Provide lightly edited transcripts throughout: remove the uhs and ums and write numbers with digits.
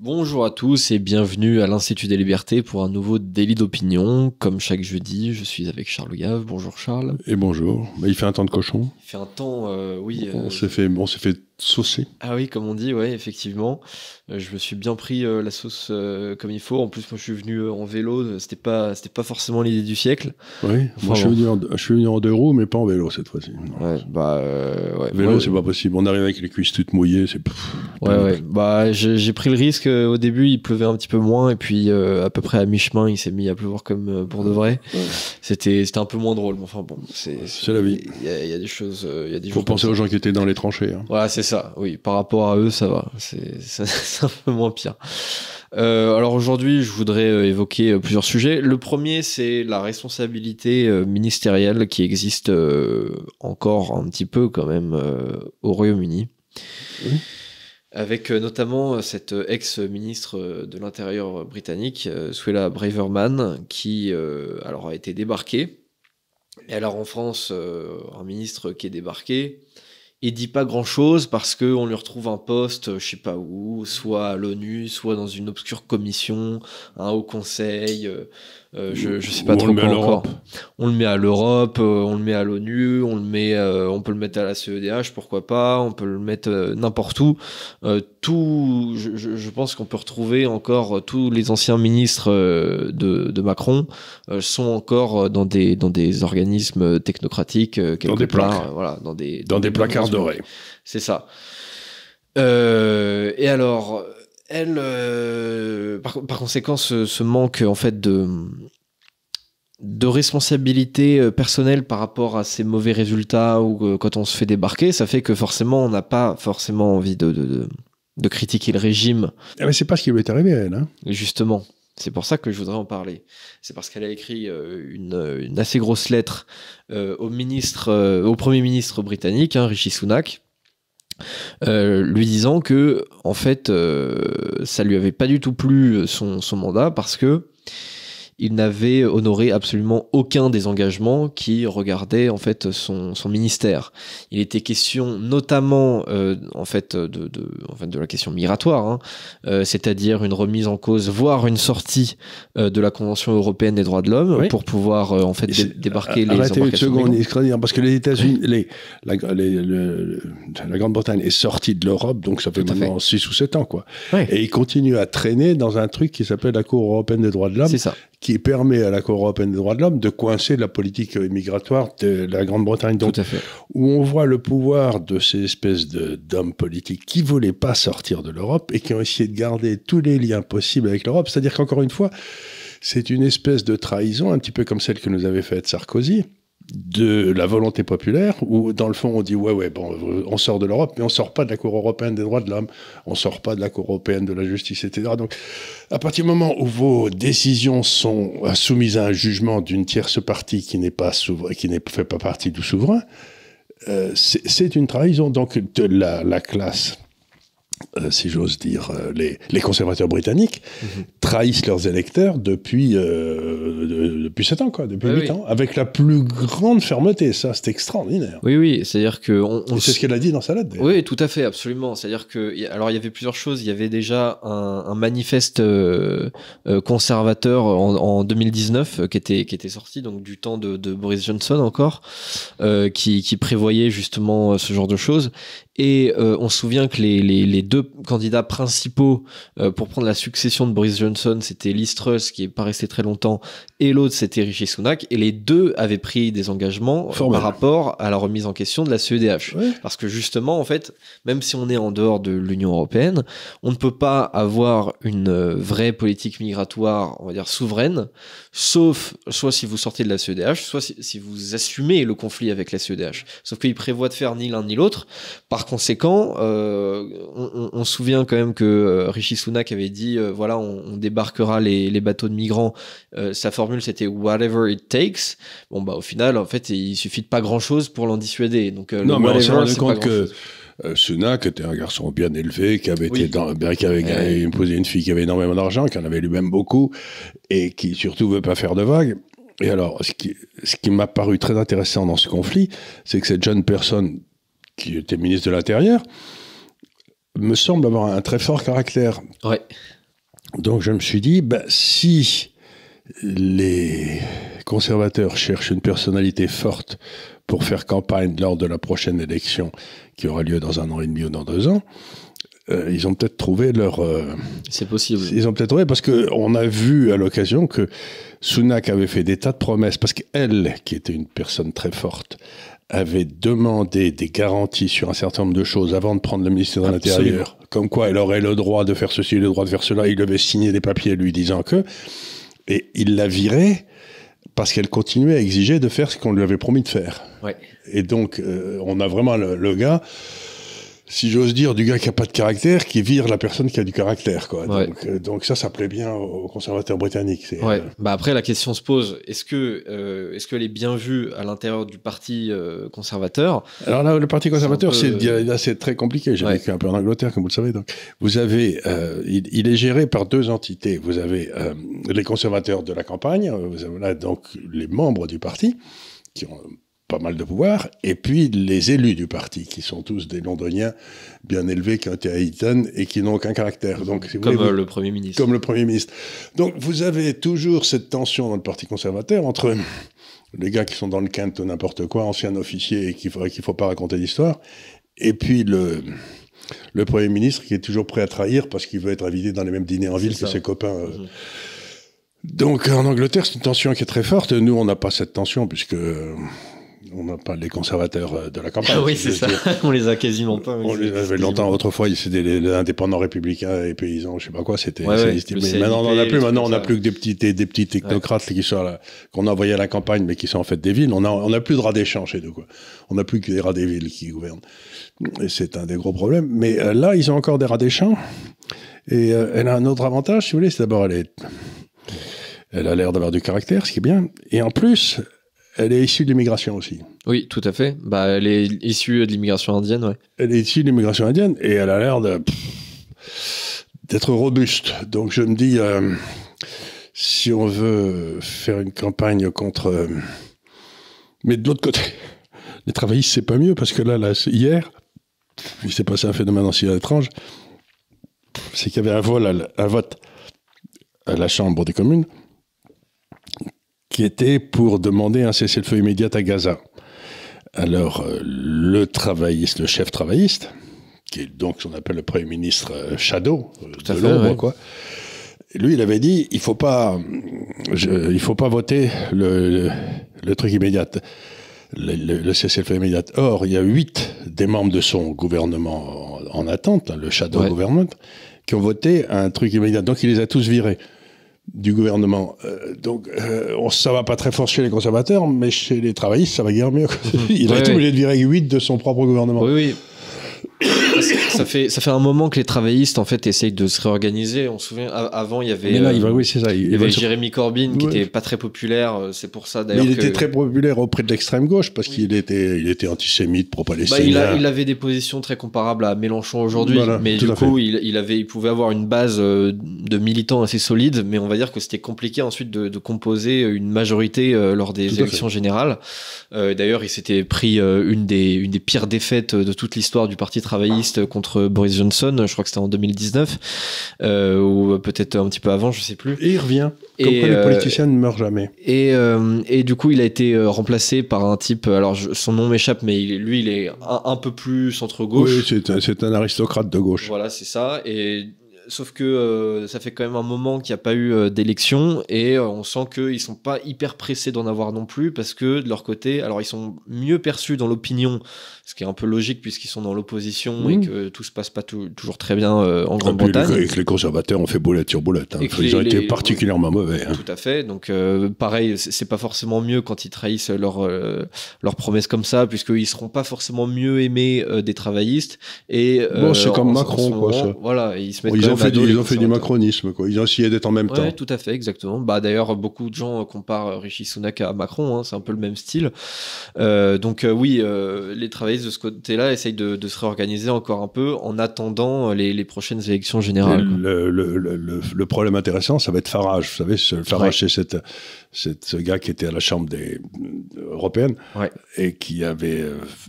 Bonjour à tous et bienvenue à l'Institut des Libertés pour un nouveau délit d'opinion. Comme chaque jeudi, je suis avec Charles Gave. Bonjour Charles. Et bonjour. Bah, il fait un temps de cochon. Il fait un temps, oui. On s'est fait saucer. Ah oui, comme on dit, ouais, effectivement. Je me suis bien pris la sauce comme il faut. En plus, moi, je suis venu en vélo. C'était pas forcément l'idée du siècle. Oui. Enfin, moi, je suis venu en deux roues, mais pas en vélo cette fois-ci. Ouais, ouais. Vélo, c'est pas possible. On arrive avec les cuisses toutes mouillées, c'est. Ouais. Bah, j'ai pris le risque. Au début, il pleuvait un petit peu moins, et puis à peu près à mi-chemin, il s'est mis à pleuvoir comme pour de vrai. Ouais. C'était un peu moins drôle. Mais enfin bon, c'est la vie. Il y a des choses. Faut penser aux gens qui étaient dans les tranchées. Hein. Voilà, c'est ça. Oui, par rapport à eux, ça va. C'est un peu moins pire. Alors aujourd'hui, je voudrais évoquer plusieurs sujets. Le premier, c'est la responsabilité ministérielle qui existe encore un petit peu quand même au Royaume-Uni. Oui. Avec notamment cette ex-ministre de l'Intérieur britannique, Suella Braverman, qui alors a été débarquée. Et alors en France, un ministre qui est débarqué, il dit pas grand-chose parce qu'on lui retrouve un poste, je sais pas où, soit à l'ONU, soit dans une obscure commission, un haut conseil, je sais pas trop quoi encore. On le met à l'Europe, on le met à l'ONU, on peut le mettre à la CEDH, pourquoi pas, on peut le mettre n'importe où. Je pense qu'on peut retrouver encore tous les anciens ministres de Macron sont encore dans des organismes technocratiques quelque part, voilà, dans des placards dorés. C'est ça. Et alors, elle, par conséquent, ce manque en fait de responsabilité personnelle par rapport à ces mauvais résultats ou quand on se fait débarquer, ça fait que forcément on n'a pas forcément envie de critiquer le régime. Ah mais c'est pas ce qui lui est arrivé à elle. Hein. Justement. C'est pour ça que je voudrais en parler. C'est parce qu'elle a écrit une assez grosse lettre au Premier ministre britannique, Rishi Sunak, lui disant que en fait ça lui avait pas du tout plu son mandat parce que il n'avait honoré absolument aucun des engagements qui regardaient en fait son ministère. Il était question notamment en fait de la question migratoire, c'est-à-dire une remise en cause, voire une sortie de la Convention européenne des droits de l'homme pour pouvoir en fait débarquer les embarcations. Arrêtez une seconde, parce que les États-Unis, la Grande-Bretagne est sortie de l'Europe, donc ça fait maintenant 6 ou 7 ans, quoi. Ouais. Et ils continuent à traîner dans un truc qui s'appelle la Cour européenne des droits de l'homme. C'est ça. Qui permet à la Cour européenne des droits de l'homme de coincer la politique migratoire de la Grande-Bretagne. Donc, où on voit le pouvoir de ces espèces d'hommes politiques qui ne voulaient pas sortir de l'Europe et qui ont essayé de garder tous les liens possibles avec l'Europe. C'est-à-dire qu'encore une fois, c'est une espèce de trahison, un petit peu comme celle que nous avait faite Sarkozy, de la volonté populaire, où dans le fond on dit on sort de l'Europe, mais on sort pas de la Cour européenne des droits de l'homme, on sort pas de la Cour européenne de la justice, etc. Donc à partir du moment où vos décisions sont soumises à un jugement d'une tierce partie qui n'est pas souverain, qui ne fait pas partie du souverain, c'est une trahison. Donc de la classe, si j'ose dire, les conservateurs britanniques trahissent leurs électeurs depuis 7 ans, quoi, depuis 8 ans, avec la plus grande fermeté. Ça, c'est extraordinaire. Oui, c'est-à-dire que... c'est ce qu'elle a dit dans sa lettre, d'ailleurs. Oui, tout à fait, absolument. C'est-à-dire que... Alors, il y avait plusieurs choses. Il y avait déjà un manifeste conservateur en 2019 qui était sorti, donc du temps de Boris Johnson encore, qui prévoyait justement ce genre de choses. Et on se souvient que les deux candidats principaux pour prendre la succession de Boris Johnson, c'était Liz Truss, qui n'est pas resté très longtemps, et l'autre, c'était Rishi Sunak. Et les deux avaient pris des engagements par rapport à la remise en question de la CEDH. Ouais. Parce que justement, en fait, même si on est en dehors de l'Union européenne, on ne peut pas avoir une vraie politique migratoire, on va dire, souveraine, sauf soit si vous sortez de la CEDH, soit si vous assumez le conflit avec la CEDH. Sauf qu'il prévoit de faire ni l'un ni l'autre. Par conséquent, on se souvient quand même que Rishi Sunak avait dit voilà, on débarquera les bateaux de migrants. Sa formule, c'était whatever it takes. Bon, bah, au final, en fait, il suffit de pas grand chose pour l'en dissuader. Donc, non, mais on s'est rendu compte que Sunak était un garçon bien élevé, qui avait épousé une fille qui avait énormément d'argent, qui en avait lui-même beaucoup, et qui surtout veut pas faire de vagues. Et alors, ce qui m'a paru très intéressant dans ce conflit, c'est que cette jeune personne qui était ministre de l'Intérieur me semble avoir un très fort caractère. Ouais. Donc je me suis dit, si les conservateurs cherchent une personnalité forte pour faire campagne lors de la prochaine élection qui aura lieu dans 1 an et demi ou dans 2 ans, ils ont peut-être trouvé leur... C'est possible. Ils ont peut-être trouvé, parce qu'on a vu à l'occasion que Sunak avait fait des tas de promesses, parce qu'elle, qui était une personne très forte, avait demandé des garanties sur un certain nombre de choses avant de prendre le ministère de l'Intérieur, comme quoi elle aurait le droit de faire ceci, le droit de faire cela. Il devait signer des papiers lui disant que... Et il l'a virée parce qu'elle continuait à exiger de faire ce qu'on lui avait promis de faire. Ouais. Et donc, on a vraiment le gars, si j'ose dire, du gars qui n'a pas de caractère, qui vire la personne qui a du caractère, quoi. Ouais. Donc ça plaît bien aux conservateurs britanniques. Ouais. Après, la question se pose, est-ce qu'elle est bien vue à l'intérieur du parti conservateur? Alors là, le parti conservateur, c'est très compliqué. J'ai vécu un peu en Angleterre, comme vous le savez. Donc, vous avez, il est géré par 2 entités. Vous avez les conservateurs de la campagne, vous avez là donc les membres du parti, qui ont pas mal de pouvoir, et puis les élus du parti, qui sont tous des londoniens bien élevés, qui ont été à Eton et qui n'ont aucun caractère. Donc, si vous voulez, le Premier ministre. Comme le Premier ministre. Donc vous avez toujours cette tension dans le parti conservateur entre les gars qui sont dans le Kent ou n'importe quoi, anciens officiers et qu'il faut pas raconter d'histoire, et puis le Premier ministre qui est toujours prêt à trahir parce qu'il veut être invité dans les mêmes dîners en ville que ses copains. Donc en Angleterre, c'est une tension qui est très forte. Nous, on n'a pas cette tension puisque... on n'a pas les conservateurs de la campagne. Oui, c'est ça. On les a quasiment pas. On les avait longtemps. Autrefois, c'était les indépendants républicains et paysans, je sais pas quoi. C'était. Ouais, mais maintenant, on n'en a plus. Maintenant, on n'a plus que des petits technocrates qui sont là, qu'on a envoyés à la campagne, mais qui sont en fait des villes. On a plus de rats des champs chez nous, quoi. On n'a plus que des rats des villes qui gouvernent. Et c'est un des gros problèmes. Mais là, ils ont encore des rats des champs. Et elle a un autre avantage, si vous voulez. C'est d'abord, elle a l'air d'avoir du caractère, ce qui est bien. Et en plus, elle est issue de l'immigration aussi. Oui, tout à fait. Elle est issue de l'immigration indienne, ouais. Elle est issue de l'immigration indienne et elle a l'air d'être robuste. Donc je me dis, si on veut faire une campagne contre... mais de l'autre côté, les travaillistes, c'est pas mieux parce que là hier, il s'est passé un phénomène aussi étrange. C'est qu'il y avait un vote à la Chambre des communes qui était pour demander un cessez-le-feu immédiat à Gaza. Alors, le chef travailliste, qui est donc ce qu'on appelle le Premier ministre Shadow, de l'ombre, quoi, lui, il avait dit, il faut pas voter le truc immédiat, le cessez-le-feu immédiat. Or, il y a 8 des membres de son gouvernement en attente, le Shadow Government, qui ont voté un truc immédiat. Donc, il les a tous virés du gouvernement. Donc, ça va pas très fort chez les conservateurs, mais chez les travaillistes, ça va guère mieux. Il a été obligé de virer 8 de son propre gouvernement. Oui. Ça fait un moment que les travaillistes en fait essayent de se réorganiser. On se souvient avant il y avait il y avait Jeremy Corbyn qui était pas très populaire. C'est pour ça d'ailleurs. Mais il était très populaire auprès de l'extrême gauche parce qu'il était antisémite, pro-palestinien. Il avait des positions très comparables à Mélenchon aujourd'hui, mais du coup il pouvait avoir une base de militants assez solide. Mais on va dire que c'était compliqué ensuite de composer une majorité lors des élections générales. D'ailleurs il s'était pris une des pires défaites de toute l'histoire du Parti travailliste contre Boris Johnson, je crois que c'était en 2019 ou peut-être un petit peu avant, je sais plus. Et il revient. Comme quoi les politiciens ne meurent jamais. Et du coup, il a été remplacé par un type, alors son nom m'échappe, mais lui, il est un peu plus centre-gauche. Oui, c'est un aristocrate de gauche. Voilà, c'est ça. Sauf que ça fait quand même un moment qu'il n'y a pas eu d'élection et on sent qu'ils sont pas hyper pressés d'en avoir non plus parce que de leur côté, alors ils sont mieux perçus dans l'opinion, ce qui est un peu logique puisqu'ils sont dans l'opposition et que tout se passe pas toujours très bien en Grande-Bretagne. Et que les conservateurs ont fait boulette sur boulette. Ils ont été particulièrement mauvais. Tout à fait. Donc pareil, c'est pas forcément mieux quand ils trahissent leurs promesses comme ça puisqu'ils seront pas forcément mieux aimés des travaillistes. Et c'est comme Macron, quoi. Ça. Voilà, ils se mettent ils ont fait du macronisme, quoi. Ils ont essayé d'être en même temps. Oui, tout à fait, exactement. D'ailleurs, beaucoup de gens comparent Rishi Sunak à Macron, hein, c'est un peu le même style. Donc oui, les travaillistes de ce côté-là essayent de se réorganiser encore un peu en attendant les prochaines élections générales. Le problème intéressant, ça va être Farage. Vous savez, Farage, c'est ce gars qui était à la Chambre européenne et qui avait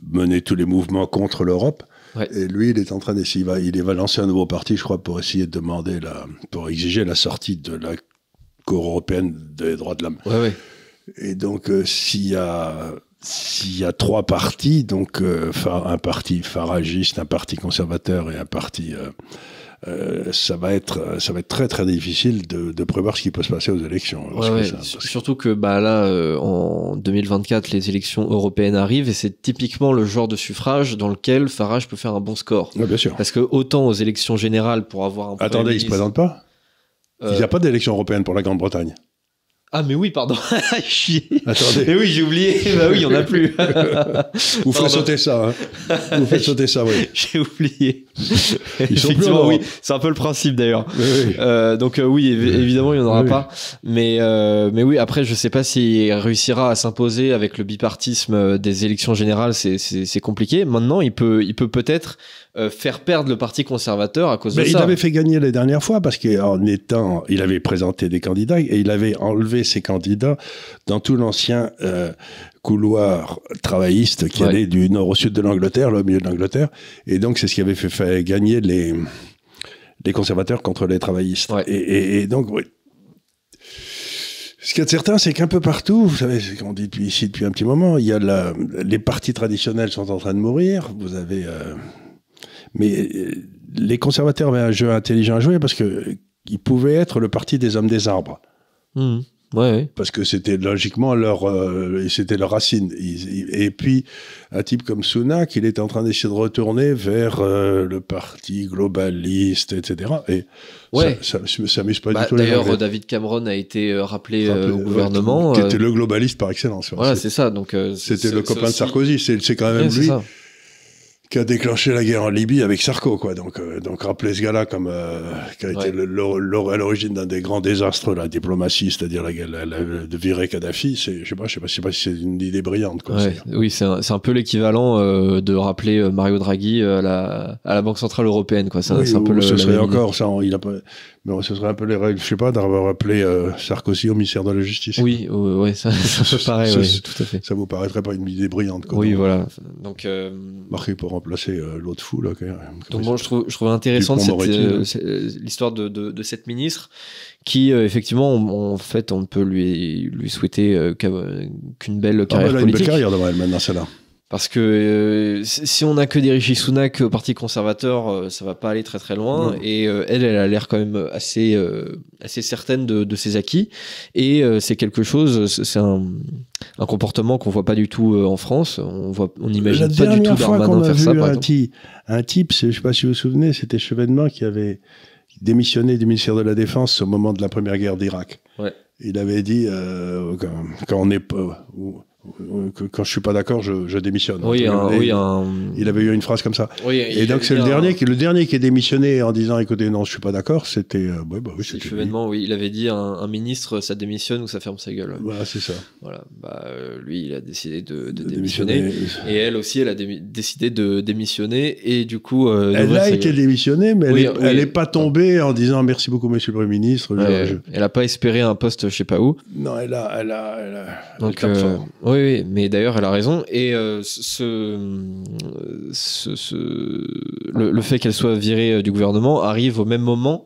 mené tous les mouvements contre l'Europe. Ouais. Et lui, il est en train d'essayer, il va lancer un nouveau parti, je crois, pour essayer de pour exiger la sortie de la Cour européenne des droits de l'homme. Ouais. Et donc, s'il y a 3 partis, donc un parti faragiste, un parti conservateur et un parti, ça va être très très difficile de prévoir ce qui peut se passer aux élections. Surtout que là, en 2024, les élections européennes arrivent et c'est typiquement le genre de suffrage dans lequel Farage peut faire un bon score. Ouais, bien sûr. Parce que autant aux élections générales pour avoir un. Attendez, il se présente pas. Il n'y a pas d'élection européenne pour la Grande-Bretagne. Ah mais oui, pardon. Attendez. Mais oui, j'ai oublié. Bah oui, il n'y en a plus. Vous faites sauter ça. Hein. Vous faites sauter ça, oui. J'ai oublié. Ils sont plus en oui, c'est un peu le principe d'ailleurs. Oui. Donc oui, évidemment, il n'y en aura pas. Mais oui, après, je ne sais pas s'il réussira à s'imposer avec le bipartisme des élections générales. C'est compliqué. Maintenant, il peut peut-être faire perdre le parti conservateur à cause de ça. Il avait fait gagner les dernières fois parce il avait présenté des candidats et il avait enlevé ces candidats dans tout l'ancien couloir travailliste qui allait du nord au sud de l'Angleterre, là, au milieu de l'Angleterre. Et donc, c'est ce qui avait fait gagner les conservateurs contre les travaillistes. Ouais. Et donc, oui. Ce qu'il y a de certain, c'est qu'un peu partout, vous savez, ce qu'on dit depuis un petit moment, il y a les partis traditionnels sont en train de mourir. Vous avez... Mais les conservateurs avaient un jeu intelligent à jouer parce qu'ils pouvaient être le parti des hommes des arbres. Mmh. Ouais. Parce que c'était logiquement c'était leur racine. Et puis, un type comme Sunak, il était en train d'essayer de retourner vers le parti globaliste, etc. Et ça m'amuse pas du tout. D'ailleurs, David Cameron a été rappelé au gouvernement. Qui était le globaliste par excellence. Voilà, c'est ça. Donc, c'était le copain de Sarkozy. C'est quand même lui qui a déclenché la guerre en Libye avec Sarko, quoi. Donc rappeler ce gars-là comme qui a été à l'origine d'un des grands désastres de la diplomatie, c'est-à-dire de virer Kadhafi, je sais pas si c'est une idée brillante, quoi. Oui, c'est un peu l'équivalent de rappeler Mario Draghi à la Banque Centrale Européenne, quoi. C'est un peu ce serait encore ça. Mais ce serait un peu les règles, je sais pas, d'avoir appelé Sarkozy au ministère de la Justice. Oui, c'est un peu pareil, tout à fait. Ça vous paraîtrait pas une idée brillante, quoi. Oui, voilà. Donc, marqué pour remplacer l'autre fou, là. Donc bon, je trouve intéressant l'histoire de cette ministre qui, effectivement, en fait, on ne peut lui souhaiter qu'une belle carrière politique. Une belle carrière devant elle, maintenant, celle-là. Parce que si on n'a que des Rishi Sunak au Parti conservateur, ça va pas aller très très loin. Non. Et elle a l'air quand même assez certaine de ses acquis. Et c'est quelque chose, c'est un comportement qu'on voit pas du tout en France. On n'imagine pas du tout Darmanin faire ça, par exemple. Un type, je sais pas si vous vous souvenez, c'était Chevènement qui avait démissionné du ministère de la Défense au moment de la première guerre d'Irak. Ouais. Il avait dit quand on est quand je suis pas d'accord, je démissionne. Il avait eu une phrase comme ça. Oui, et donc c'est le dernier qui est démissionné en disant écoutez, non, je suis pas d'accord. C'était c'est Chevènement, oui, il avait dit un ministre, ça démissionne ou ça ferme sa gueule. Voilà, c'est ça. Voilà, lui, il a décidé de démissionner. Et elle aussi, elle a décidé de démissionner et du coup. Elle a été démissionnée, mais elle n'est pas tombée en disant merci beaucoup, monsieur le Premier ministre. Elle n'a pas espéré un poste, je sais pas où. Non, elle a. Donc. Oui, mais d'ailleurs, elle a raison. Et le fait qu'elle soit virée du gouvernement arrive au même moment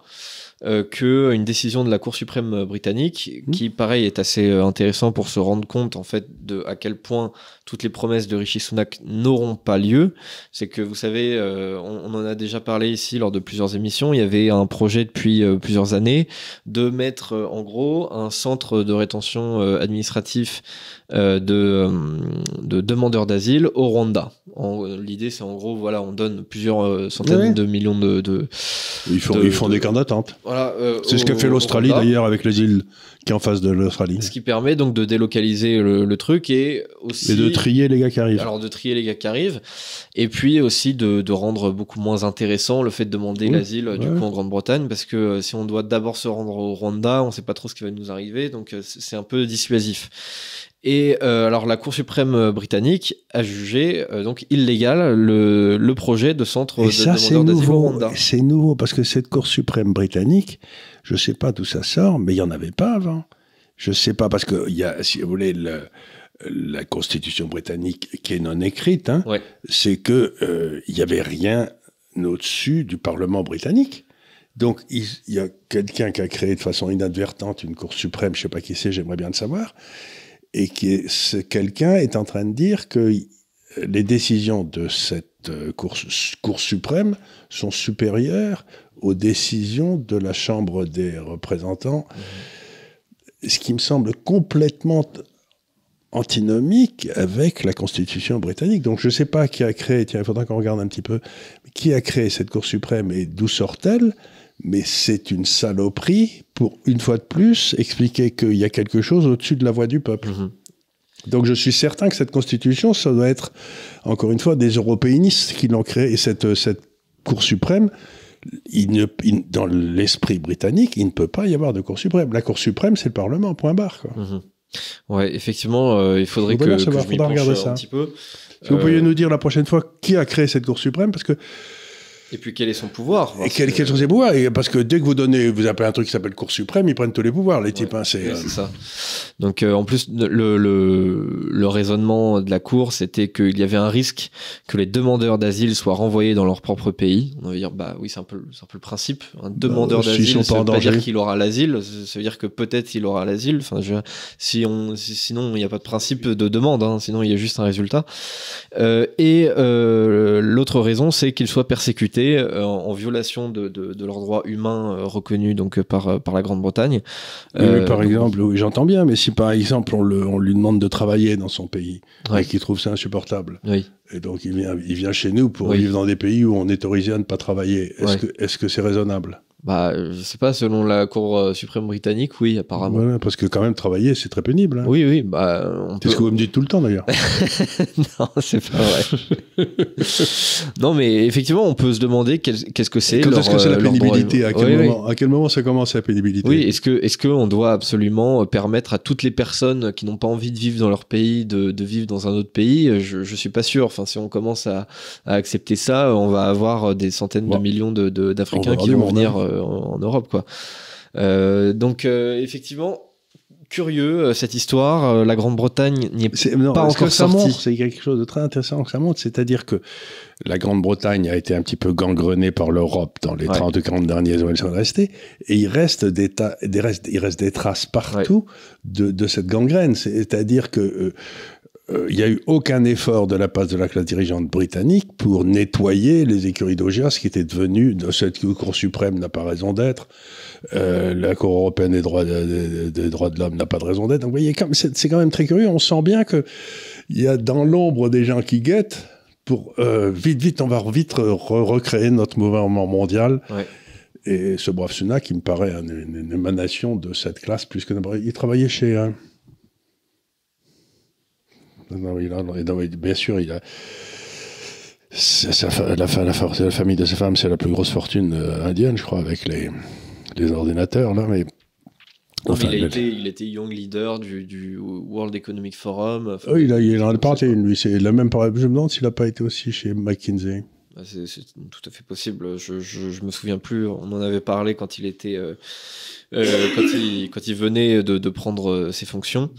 qu'une décision de la Cour suprême britannique, qui, pareil, est assez intéressant pour se rendre compte, en fait, à quel point toutes les promesses de Rishi Sunak n'auront pas lieu. C'est que, vous savez, on en a déjà parlé ici lors de plusieurs émissions, il y avait un projet depuis plusieurs années de mettre, en gros, un centre de rétention administratif de demandeurs d'asile au Rwanda. L'idée, c'est en gros, voilà, on donne plusieurs centaines de millions de ils font des camps d'attente. Voilà, c'est ce que fait l'Australie d'ailleurs avec les îles qui est en face de l'Australie. Ce qui permet donc de délocaliser le truc et aussi... Et de trier les gars qui arrivent. Alors de trier les gars qui arrivent et puis aussi de rendre beaucoup moins intéressant le fait de demander l'asile du coup en Grande-Bretagne, parce que si on doit d'abord se rendre au Rwanda, on ne sait pas trop ce qui va nous arriver, donc c'est un peu dissuasif. Et alors la Cour suprême britannique a jugé donc illégal le projet de centre de demandeurs d'asile au Rwanda. C'est nouveau parce que cette Cour suprême britannique, je ne sais pas d'où ça sort, mais il n'y en avait pas avant. Je ne sais pas parce que il y a, si vous voulez, la Constitution britannique, qui est non écrite, hein, ouais. c'est que il y avait rien au-dessus du Parlement britannique. Donc, il y a quelqu'un qui a créé de façon inadvertante une Cour suprême, je ne sais pas qui c'est, j'aimerais bien le savoir, et ce quelqu'un est en train de dire que les décisions de cette Cour suprême sont supérieures aux décisions de la Chambre des représentants, ce qui me semble complètement antinomique avec la Constitution britannique. Donc je ne sais pas qui a créé, tiens, il faudra qu'on regarde un petit peu, qui a créé cette Cour suprême et d'où sort-elle, mais c'est une saloperie pour, une fois de plus, expliquer qu'il y a quelque chose au-dessus de la voix du peuple. Donc je suis certain que cette Constitution, ça doit être, encore une fois, des européanistes qui l'ont créée, et cette Cour suprême, dans l'esprit britannique, il ne peut pas y avoir de Cour suprême. La Cour suprême, c'est le Parlement, point barre, quoi. Ouais, effectivement, il faudrait que je m'y penche un petit peu. Est-ce que vous pourriez nous dire la prochaine fois qui a créé cette Cour suprême, parce que... Et puis quel est son pouvoir? Et quels sont ses pouvoirs? Parce que dès que vous appelez un truc qui s'appelle Cour suprême, ils prennent tous les pouvoirs, les types. C'est ça. Donc en plus, le raisonnement de la Cour, c'était qu'il y avait un risque que les demandeurs d'asile soient renvoyés dans leur propre pays. On va dire, bah oui, c'est un peu le principe. Un demandeur d'asile, ça veut pas dire qu'il aura l'asile, ça veut dire que peut-être il aura l'asile. Enfin, sinon, il n'y a pas de principe de demande, hein, sinon il y a juste un résultat. L'autre raison, c'est qu'ils soient persécutés en violation de leurs droits humains reconnus donc par la Grande-Bretagne. Mais par exemple, oui, j'entends bien, mais si par exemple on lui demande de travailler dans son pays et qu'il trouve ça insupportable, et donc il vient chez nous pour vivre dans des pays où on est autorisé à ne pas travailler, est-ce que c'est raisonnable? Bah, je sais pas, selon la Cour suprême britannique, oui, apparemment. Voilà, parce que quand même, travailler, c'est très pénible. Hein. Oui, bah... C'est ce que vous me dites tout le temps, d'ailleurs. Non, c'est pas vrai. Non, mais effectivement, on peut se demander qu'est-ce que c'est. Est-ce que c'est la pénibilité? À quel moment ça commence, la pénibilité? Oui, est-ce qu'on doit absolument permettre à toutes les personnes qui n'ont pas envie de vivre dans leur pays de vivre dans un autre pays? Je suis pas sûr. Enfin, si on commence à accepter ça, on va avoir des centaines de millions d'Africains qui vont venir... en Europe, quoi. Donc effectivement, curieux cette histoire. La Grande-Bretagne n'y est pas encore sortie. C'est quelque chose de très intéressant que ça montre, c'est-à-dire que la Grande-Bretagne a été un petit peu gangrenée par l'Europe dans les 30 ou 40 dernières années où elle sont restées, et il reste des traces partout de cette gangrène. C'est-à-dire que il n'y a eu aucun effort de la part de la classe dirigeante britannique pour nettoyer les écuries d'Augias qui étaient devenues, cette Cour suprême n'a pas raison d'être, la Cour européenne des droits de l'homme n'a pas de raison d'être. Donc vous voyez, c'est quand même très curieux. On sent bien qu'il y a dans l'ombre des gens qui guettent pour vite, on va vite recréer notre mouvement mondial. Et ce brave Sunak, qui me paraît une émanation de cette classe plus que... Il travaillait chez... bien sûr, il a la famille de sa femme, c'est la plus grosse fortune indienne, je crois, avec les ordinateurs là. Mais enfin, il était young leader du World Economic Forum. Enfin, il en a pas été une, lui. C'est la même. Je me demande s'il n'a pas été aussi chez McKinsey. C'est tout à fait possible. Je me souviens plus. On en avait parlé quand il était quand il venait de prendre ses fonctions.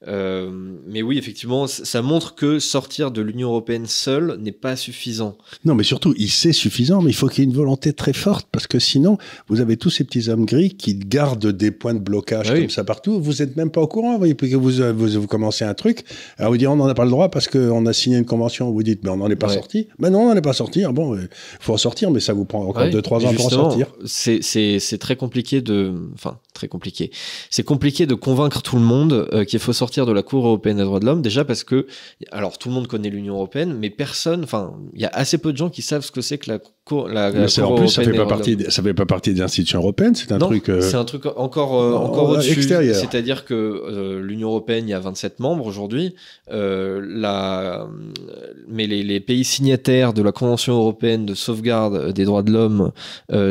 Mais oui, effectivement, ça montre que sortir de l'Union européenne seul n'est pas suffisant. Non, mais surtout, c'est suffisant, mais il faut qu'il y ait une volonté très forte, parce que sinon, vous avez tous ces petits hommes gris qui gardent des points de blocage comme ça partout. Vous n'êtes même pas au courant, et puis que vous commencez un truc, alors vous dites on n'en a pas le droit parce qu'on a signé une convention, vous dites mais on n'en est pas sorti. Mais non, on n'en est pas sorti. Ah bon, il faut en sortir, mais ça vous prend encore 2-3 ans pour en sortir. C'est très compliqué très compliqué. C'est compliqué de convaincre tout le monde qu'il faut sortir de la Cour européenne des droits de l'homme, déjà parce que, alors tout le monde connaît l'Union européenne, mais il y a assez peu de gens qui savent ce que c'est que la Cour en plus, ça fait pas partie des institutions européennes, c'est un truc... c'est un truc encore au-dessus. Extérieur. C'est-à-dire que l'Union européenne, il y a 27 membres aujourd'hui, mais les pays signataires de la Convention européenne de sauvegarde des droits de l'homme,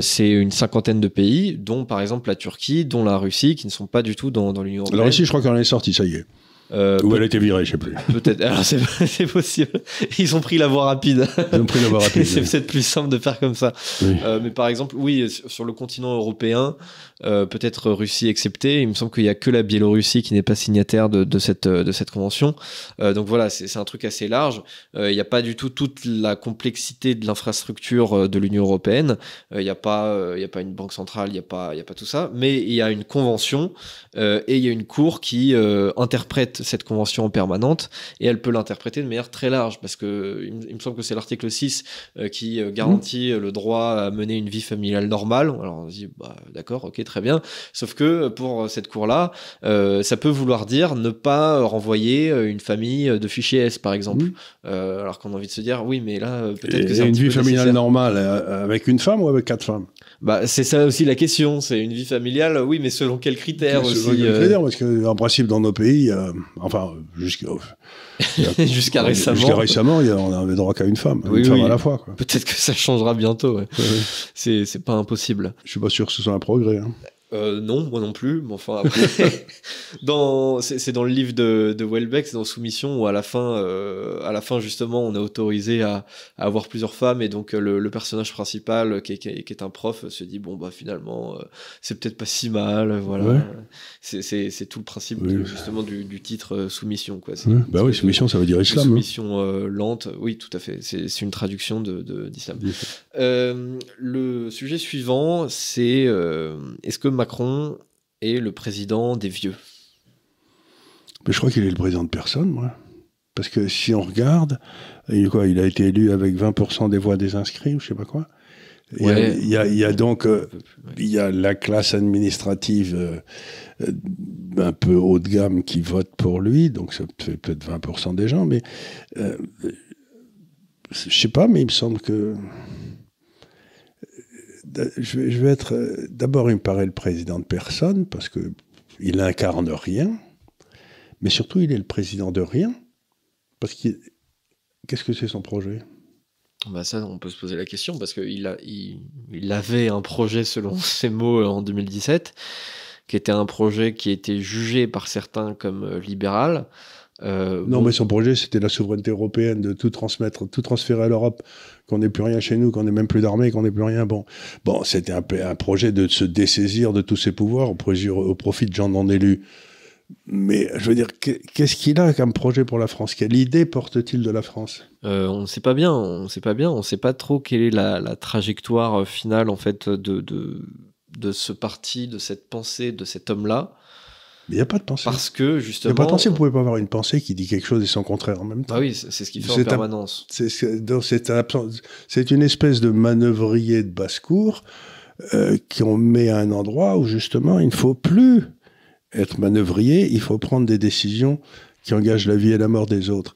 c'est une 50aine de pays, dont par exemple la Turquie, dont la Russie, qui ne sont pas du tout dans l'Union européenne. La Russie, je crois qu'on est sorti, ça y est. Ou elle a été virée, je sais plus. Peut-être. Alors c'est possible. Ils ont pris la voie rapide. Ils ont pris la voie rapide. C'est peut-être plus simple de faire comme ça. Oui. Mais par exemple, oui, sur le continent européen, peut-être Russie exceptée, il me semble qu'il n'y a que la Biélorussie qui n'est pas signataire de cette convention. Donc voilà, c'est un truc assez large. Il n'y a pas du tout toute la complexité de l'infrastructure de l'Union européenne. Il n'y a pas une banque centrale, il n'y a pas tout ça. Mais il y a une convention et il y a une cour qui interprète cette convention en permanente, et elle peut l'interpréter de manière très large, parce que il me semble que c'est l'article 6 qui garantit le droit à mener une vie familiale normale. Alors on se dit, d'accord, ok, très bien, sauf que pour cette cour-là, ça peut vouloir dire ne pas renvoyer une famille de fichier S, par exemple. Alors qu'on a envie de se dire, oui, mais là, peut-être que c'est un une petit vie peu familiale nécessaire. normale avec une femme ou avec 4 femmes? C'est ça aussi la question, c'est une vie familiale, oui, mais selon quels critères aussi Selon quels critères, parce qu'en principe, dans nos pays, jusqu'à récemment. Jusqu'à récemment, on avait droit qu'à une femme, Oui, une femme oui. à la fois, quoi. Peut-être que ça changera bientôt, ouais. Oui. C'est pas impossible. Je suis pas sûr que ce soit un progrès. Hein. Non, moi non plus, mais enfin après, c'est dans le livre de Houellebecq, c'est dans Soumission, où à la fin justement on est autorisé à avoir plusieurs femmes, et donc le personnage principal qui est un prof se dit finalement c'est peut-être pas si mal, voilà. Ouais. C'est tout le principe justement du titre Soumission, quoi. Oui, soumission, ça veut dire islam. Soumission lente, oui, tout à fait. C'est une traduction d'islam. Le sujet suivant, c'est est-ce que Macron est le président des vieux? Mais je crois qu'il est le président de personne, moi. Parce que si on regarde, il a été élu avec 20% des voix des inscrits, ou je sais pas quoi. Ouais. Il y a donc il y a la classe administrative un peu haut de gamme qui vote pour lui, donc ça fait peut-être 20% des gens, mais je sais pas, mais il me semble que je vais être... D'abord, il me paraît le président de personne, parce qu'il incarne rien, mais surtout, il est le président de rien, parce qu'il... Qu'est-ce que c'est son projet? Ça, on peut se poser la question, parce qu'il avait un projet, selon ses mots, en 2017, qui était un projet qui était jugé par certains comme libéral. Mais son projet, c'était la souveraineté européenne, de tout transférer à l'Europe, qu'on n'ait plus rien chez nous, qu'on n'ait même plus d'armée, qu'on n'ait plus rien. Bon, c'était un projet de se dessaisir de tous ses pouvoirs au profit de gens non élus. Mais je veux dire, qu'est-ce qu'il a comme projet pour la France? Quelle idée porte-t-il de la France? On ne sait pas bien. On ne sait pas trop quelle est la trajectoire finale, en fait, de ce parti, de cette pensée, de cet homme-là. Mais il n'y a pas de pensée. Parce que, justement... Il n'y a pas de pensée, vous ne pouvez pas avoir une pensée qui dit quelque chose et son contraire en même temps. Oui, c'est ce qu'il fait en permanence. C'est une espèce de manœuvrier de basse-cour qu'on met à un endroit où, justement, il ne faut plus être manœuvrier, il faut prendre des décisions qui engagent la vie et la mort des autres.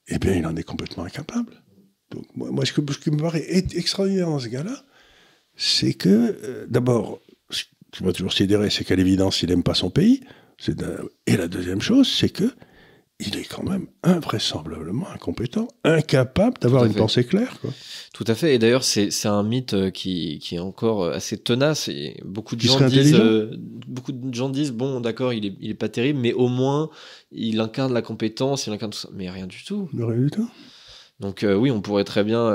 Eh bien, il en est complètement incapable. Donc, moi ce qui me paraît extraordinaire dans ce gars-là, c'est que, d'abord, ce qui m'a toujours sidéré, c'est qu'à l'évidence, il n'aime pas son pays. Et la deuxième chose, c'est que il est quand même invraisemblablement incompétent, incapable d'avoir une pensée claire, quoi. Tout à fait. Et d'ailleurs, c'est un mythe qui est encore assez tenace. Et beaucoup de gens disent, bon, d'accord, il est pas terrible, mais au moins, il incarne la compétence, il incarne tout ça. Mais rien du tout. Rien du tout. Donc oui, on pourrait très bien...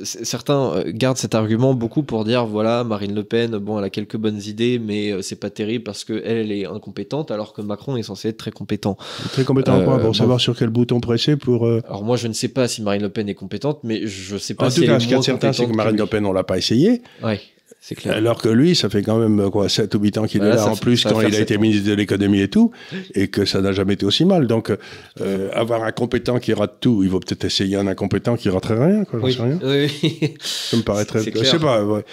certains gardent cet argument beaucoup pour dire, voilà, Marine Le Pen, bon, elle a quelques bonnes idées, mais c'est pas terrible parce qu'elle est incompétente, alors que Macron est censé être très compétent. Très compétent quoi, pour savoir sur quel bouton presser pour... Alors moi, je ne sais pas si Marine Le Pen est compétente, mais je sais pas en si tout cas, elle est ce qu'il y a moins de certain, c'est que Marine Le Pen, on l'a pas essayé. Ouais. C'est clair. Alors que lui, ça fait quand même 7 ou 8 ans qu'il est là, en plus, quand il a été ministre de l'économie et tout, et que ça n'a jamais été aussi mal. Donc, avoir un compétent qui rate tout, il vaut peut-être essayer un incompétent qui raterait rien, quoi, j'en sais rien. Oui. Ça me paraît très... Je sais pas, ouais.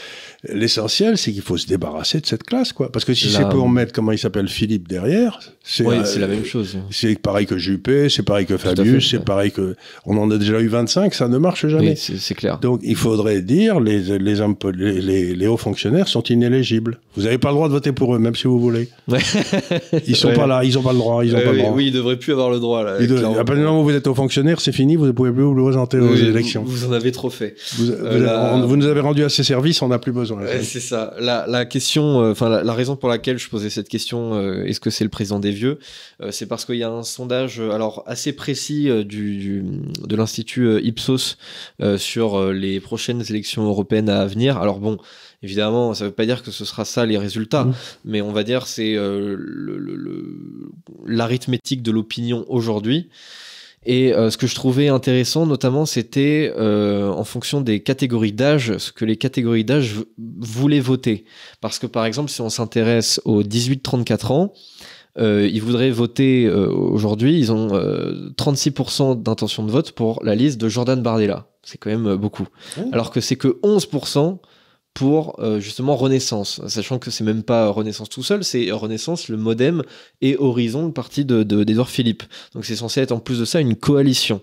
L'essentiel, c'est qu'il faut se débarrasser de cette classe, quoi. Parce que si c'est pour mettre, comment il s'appelle, Philippe derrière, c'est la même chose. C'est pareil que Juppé, c'est pareil que Fabius, c'est pareil que... On en a déjà eu 25, ça ne marche jamais. Oui, c'est clair. Donc, il faudrait dire, les hauts fonctionnaires sont inéligibles. Vous n'avez pas le droit de voter pour eux, même si vous voulez. Ouais. Ils sont pas là, ils n'ont pas le droit. Ils ont pas le droit. Oui, ils ne devraient plus avoir le droit. Là, à partir du moment où vous êtes haut fonctionnaire, c'est fini, vous ne pouvez plus vous présenter aux élections. Vous en avez trop fait. Vous nous avez rendu assez service, on n'a plus besoin. C'est ça. La question, la raison pour laquelle je posais cette question, est-ce que c'est le président des vieux, c'est parce qu'il y a un sondage alors assez précis de l'Institut Ipsos sur les prochaines élections européennes à venir. Alors bon, évidemment, ça ne veut pas dire que ce sera ça les résultats, mais on va dire c'est l'arithmétique de l'opinion aujourd'hui. Et ce que je trouvais intéressant, notamment, c'était en fonction des catégories d'âge, ce que les catégories d'âge voulaient voter. Parce que, par exemple, si on s'intéresse aux 18-34 ans, ils voudraient voter aujourd'hui, ils ont 36% d'intention de vote pour la liste de Jordan Bardella. C'est quand même beaucoup. Alors que c'est que 11% pour justement Renaissance, sachant que c'est même pas Renaissance tout seul, c'est Renaissance, le Modem et Horizon, le parti d'Édouard Philippe. Donc c'est censé être en plus de ça une coalition.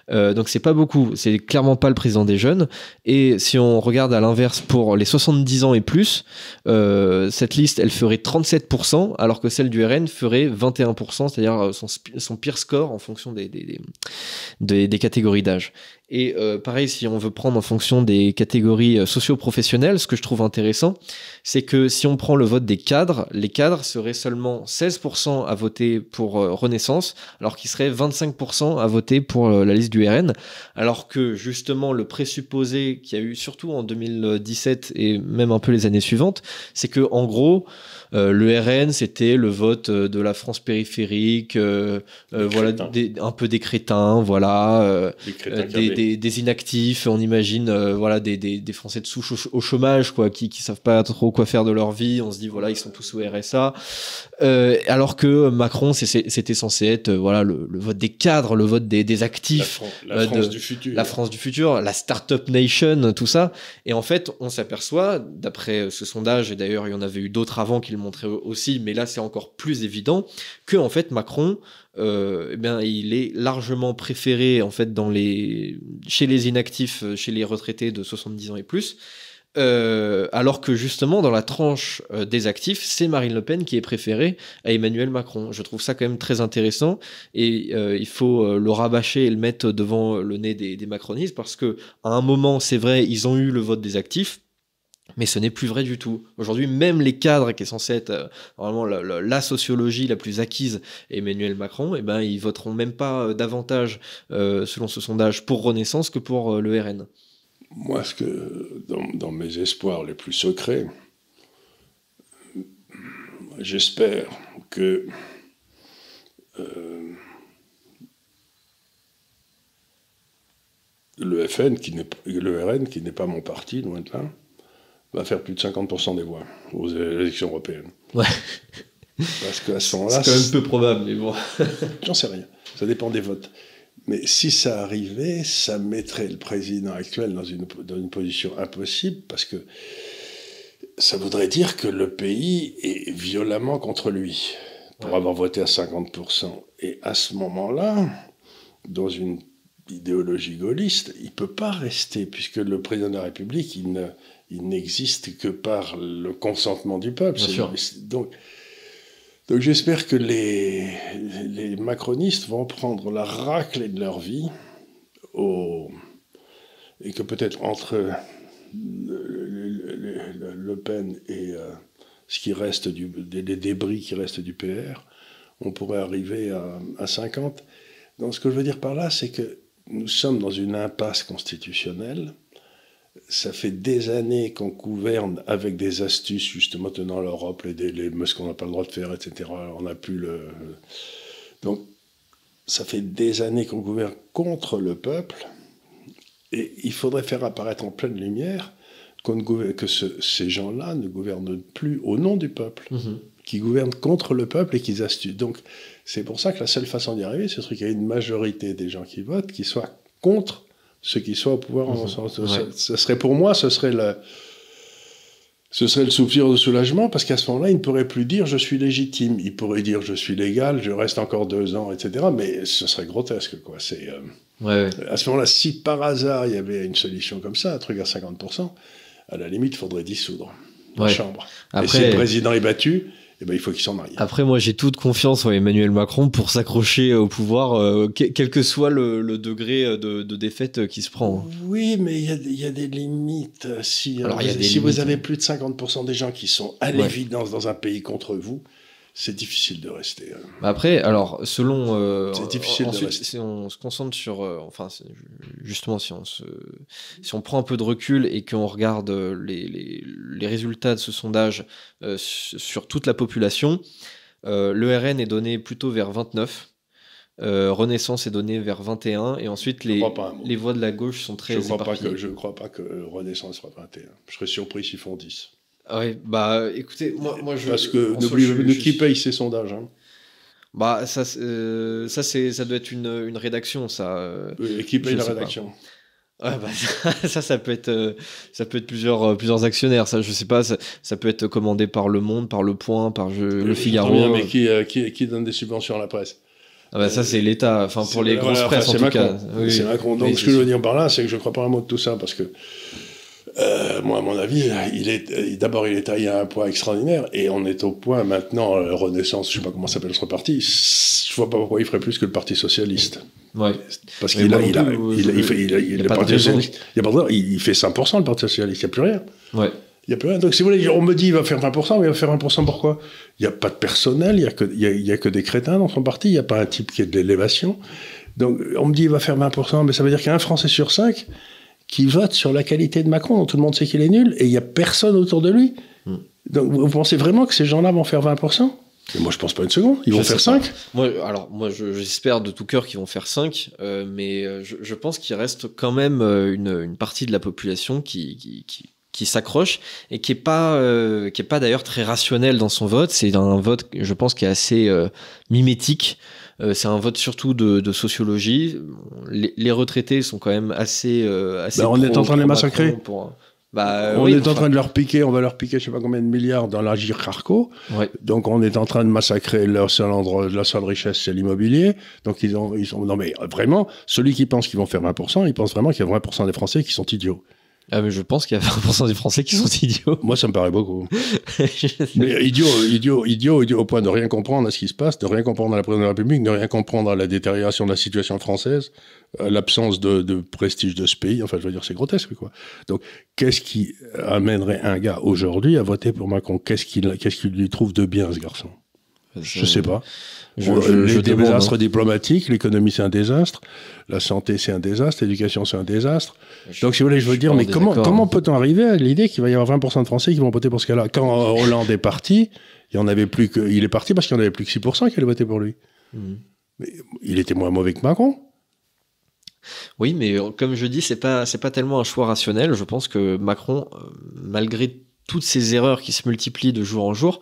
Donc c'est pas beaucoup, c'est clairement pas le président des jeunes. Et si on regarde à l'inverse pour les 70 ans et plus, cette liste elle ferait 37%, alors que celle du RN ferait 21%, c'est-à-dire son pire score en fonction des catégories d'âge. Et pareil, si on veut prendre en fonction des catégories socio-professionnelles, ce que je trouve intéressant, c'est que si on prend le vote des cadres, les cadres seraient seulement 16% à voter pour Renaissance, alors qu'ils seraient 25% à voter pour la liste du RN, alors que justement le présupposé qu'il y a eu surtout en 2017 et même un peu les années suivantes, c'est que en gros, le RN, c'était le vote de la France périphérique, voilà, un peu des crétins, voilà, des inactifs, on imagine, voilà, des Français de souche au chômage, quoi, qui savent pas trop quoi faire de leur vie. On se dit, voilà, ils sont tous au RSA. Alors que Macron, c'était censé être, voilà, le vote des cadres, le vote des actifs, la France du futur, la France du futur, la Startup Nation, tout ça. Et en fait, on s'aperçoit, d'après ce sondage, et d'ailleurs il y en avait eu d'autres avant qui le montraient aussi, mais là c'est encore plus évident que en fait Macron, eh bien, il est largement préféré en fait chez les inactifs, chez les retraités de 70 ans et plus. Alors que justement dans la tranche des actifs, c'est Marine Le Pen qui est préférée à Emmanuel Macron. Je trouve ça quand même très intéressant et il faut le rabâcher et le mettre devant le nez des macronistes, parce que à un moment, c'est vrai, ils ont eu le vote des actifs, mais ce n'est plus vrai du tout. Aujourd'hui, même les cadres, qui est censé être vraiment la sociologie la plus acquise, Emmanuel Macron, eh ben, ils voteront même pas davantage, selon ce sondage, pour Renaissance que pour le RN. Moi, dans mes espoirs les plus secrets, j'espère que le RN, qui n'est pas mon parti, loin de là, va faire plus de 50% des voix aux élections européennes. Ouais. Parce qu'à ce moment-là... C'est quand même peu probable, mais bon. J'en sais rien. Ça dépend des votes. Mais si ça arrivait, ça mettrait le président actuel dans une position impossible, parce que ça voudrait dire que le pays est violemment contre lui, pour avoir voté à 50%. Et à ce moment-là, dans une idéologie gaulliste, il ne peut pas rester, puisque le président de la République, il n'existe que par le consentement du peuple. Bien sûr. Donc j'espère que les macronistes vont prendre la raclée de leur vie et que peut-être entre Le Pen et ce qui reste des débris qui restent du PR, on pourrait arriver à 50. Donc ce que je veux dire par là, c'est que nous sommes dans une impasse constitutionnelle. Ça fait des années qu'on gouverne avec des astuces, justement, tenant l'Europe, ce qu'on n'a pas le droit de faire, etc. On n'a plus Donc, ça fait des années qu'on gouverne contre le peuple, et il faudrait faire apparaître en pleine lumière que ces gens-là ne gouvernent plus au nom du peuple, qui gouvernent contre le peuple et qui astucient. Donc, c'est pour ça que la seule façon d'y arriver, ce serait qu'il y ait une majorité des gens qui votent qui soient contre ceux qui soient au pouvoir. Ce serait pour moi, ce serait le soupir de soulagement, parce qu'à ce moment-là, il ne pourrait plus dire « je suis légitime ». Il pourrait dire « je suis légal, je reste encore 2 ans », etc. Mais ce serait grotesque, quoi. À ce moment-là, si par hasard, il y avait une solution comme ça, un truc à 50%, à la limite, il faudrait dissoudre. la Chambre. Après, et si le président est battu, eh ben, il faut qu'il s'en aille. Après, moi, j'ai toute confiance en Emmanuel Macron pour s'accrocher au pouvoir, quel que soit le degré de défaite qui se prend. Oui, mais il y a des limites. Si vous avez plus de 50% des gens qui sont à l'évidence dans un pays contre vous, c'est difficile de rester. Après, alors, selon... c'est difficile ensuite, de rester. Si on se concentre sur... justement, si on prend un peu de recul et qu'on regarde les résultats de ce sondage sur toute la population, le RN est donné plutôt vers 29. Renaissance est donné vers 21. Et ensuite, les voix de la gauche sont très éparpillées. Je ne crois pas que Renaissance soit 21. Je serais surpris s'ils font 10. Oui, bah écoutez, moi je... Parce que qui paye ces sondages Bah ça doit être une rédaction, ça. Et qui paye la rédaction? Ouais, bah, ça peut être plusieurs actionnaires, ça je sais pas, ça peut être commandé par Le Monde, par Le Point, par Le Figaro. Bien, mais qui donne des subventions à la presse? Ah bah ça c'est l'État, enfin pour les grosses presses en tout cas. Oui, c'est Macron. Donc ce que je veux dire par là, c'est que je crois pas un mot de tout ça, parce que moi, à mon avis, il est taillé à un point extraordinaire, et on est au point maintenant, Renaissance, je sais pas comment s'appelle ce parti, je vois pas pourquoi il ferait plus que le Parti Socialiste. Ouais. Parce qu'il le Parti Socialiste, il fait 5% le Parti Socialiste, il n'y a plus rien. Ouais. Il y a plus rien. Donc si vous voulez, on me dit il va faire 20%, mais il va faire 20% pourquoi? Il n'y a pas de personnel, il y a que des crétins dans son parti, il n'y a pas un type qui est de l'élévation. Donc on me dit il va faire 20%, mais ça veut dire qu'il y a un Français sur 5 qui vote sur la qualité de Macron, dont tout le monde sait qu'il est nul, et il n'y a personne autour de lui. Donc vous pensez vraiment que ces gens-là vont faire 20%? Mais moi, je pense pas une seconde. Ils vont faire 5. Moi, j'espère de tout cœur qu'ils vont faire 5, mais je pense qu'il reste quand même une partie de la population qui s'accroche et qui est pas d'ailleurs très rationnel dans son vote. C'est un vote, je pense, qui est assez mimétique. C'est un vote surtout de sociologie. Les retraités sont quand même assez on est en train de les massacrer. On est en train de leur piquer, on va leur piquer je sais pas combien de milliards dans l'Agir Carco. Ouais. Donc on est en train de massacrer leur seule richesse, c'est l'immobilier. Donc ils sont non mais vraiment, celui qui pense qu'ils vont faire 20%, il pense vraiment qu'il y a 20% des Français qui sont idiots. Ah, mais je pense qu'il y a 20% des Français qui sont idiots. Moi, ça me paraît beaucoup. Mais idiots au point de rien comprendre à ce qui se passe, de rien comprendre à la présidence de la République, de rien comprendre à la détérioration de la situation française, à l'absence de prestige de ce pays. Enfin, je veux dire, c'est grotesque, quoi. Donc, qu'est-ce qui amènerait un gars aujourd'hui à voter pour Macron? Qu'est-ce qu'il lui trouve de bien, ce garçon? Je sais pas. Les désastres diplomatiques, l'économie c'est un désastre, la santé c'est un désastre, l'éducation c'est un désastre. Donc si vous voulez, je veux dire, mais comment peut-on arriver à l'idée qu'il va y avoir 20% de Français qui vont voter pour ce cas-là? Quand Hollande est parti, il est parti parce qu'il n'y en avait plus que 6% qui allaient voter pour lui. Mais il était moins mauvais que Macron. Oui, mais comme je dis, c'est pas tellement un choix rationnel. Je pense que Macron, malgré toutes ces erreurs qui se multiplient de jour en jour,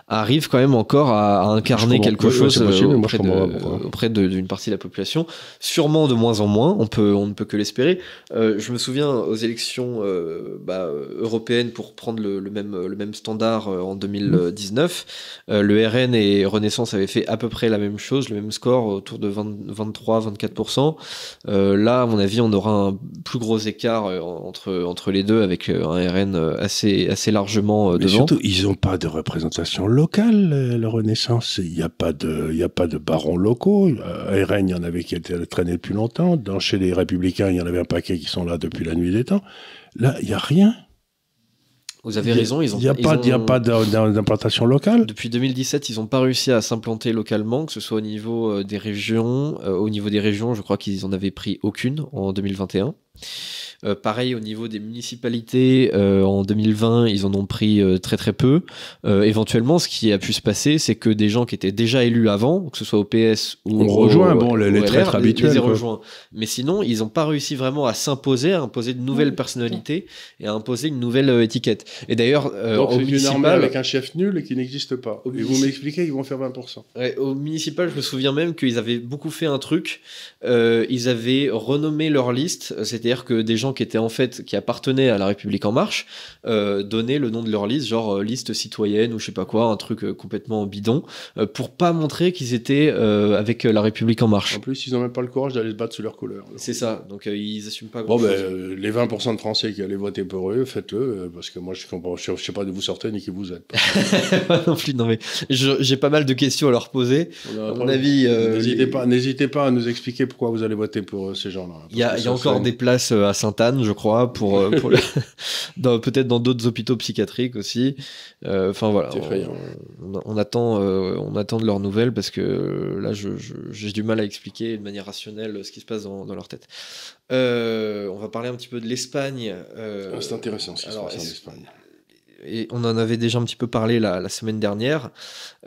arrive quand même encore à incarner quelque chose auprès d'une partie de la population, sûrement de moins en moins, on ne peut que l'espérer. Je me souviens aux élections européennes, pour prendre le même standard en 2019, le RN et Renaissance avaient fait à peu près la même chose, le même score, autour de 23-24%. Là, à mon avis, on aura un plus gros écart entre les deux, avec un RN assez largement devant. Surtout, ils n'ont pas de représentation locale, la Renaissance. Il n'y a pas de barons locaux. RN, il y en avait qui étaient traînés depuis longtemps. Chez les Républicains, il y en avait un paquet qui sont là depuis la nuit des temps. Là, il n'y a rien. Vous avez raison. Il n'y a pas d'implantation locale. Depuis 2017, ils n'ont pas réussi à s'implanter localement, que ce soit au niveau des régions. Au niveau des régions, je crois qu'ils n'en avaient pris aucune en 2021. Pareil au niveau des municipalités, en 2020 ils en ont pris très très peu. Éventuellement, ce qui a pu se passer, c'est que des gens qui étaient déjà élus avant, que ce soit au PS ou on rejoint les traîtres habituels, les rejoint. Mais sinon ils n'ont pas réussi vraiment à s'imposer, à imposer de nouvelles personnalités et à imposer une nouvelle étiquette. Et d'ailleurs donc c'est une armée avec un chef nul et qui n'existe pas. Et vous m'expliquez qu'ils vont faire 20%. Ouais, au municipal, je me souviens même qu'ils avaient beaucoup fait un truc. Ils avaient renommé leur liste. c'est-à-dire que des gens qui étaient en fait, qui appartenaient à la République en marche, donnaient le nom de leur liste, genre liste citoyenne ou je sais pas quoi, un truc complètement bidon, pour pas montrer qu'ils étaient avec la République en marche. En plus, ils n'ont même pas le courage d'aller se battre sous leur couleur. C'est ça, donc ils assument pas grand-chose. Les 20% de Français qui allaient voter pour eux, faites-le, parce que moi je sais pas d'où vous sortez ni qui vous êtes. non plus, non mais j'ai pas mal de questions à leur poser. À mon avis, n'hésitez pas à nous expliquer pourquoi vous allez voter pour ces gens-là. Il y a encore des places à Sainte-Anne, je crois, pour peut-être dans d'autres hôpitaux psychiatriques aussi. Enfin voilà, on attend de leurs nouvelles parce que là, j'ai du mal à expliquer de manière rationnelle ce qui se passe dans leur tête. On va parler un petit peu de l'Espagne. C'est intéressant ce qui se passe en Espagne. Et on en avait déjà un petit peu parlé la semaine dernière.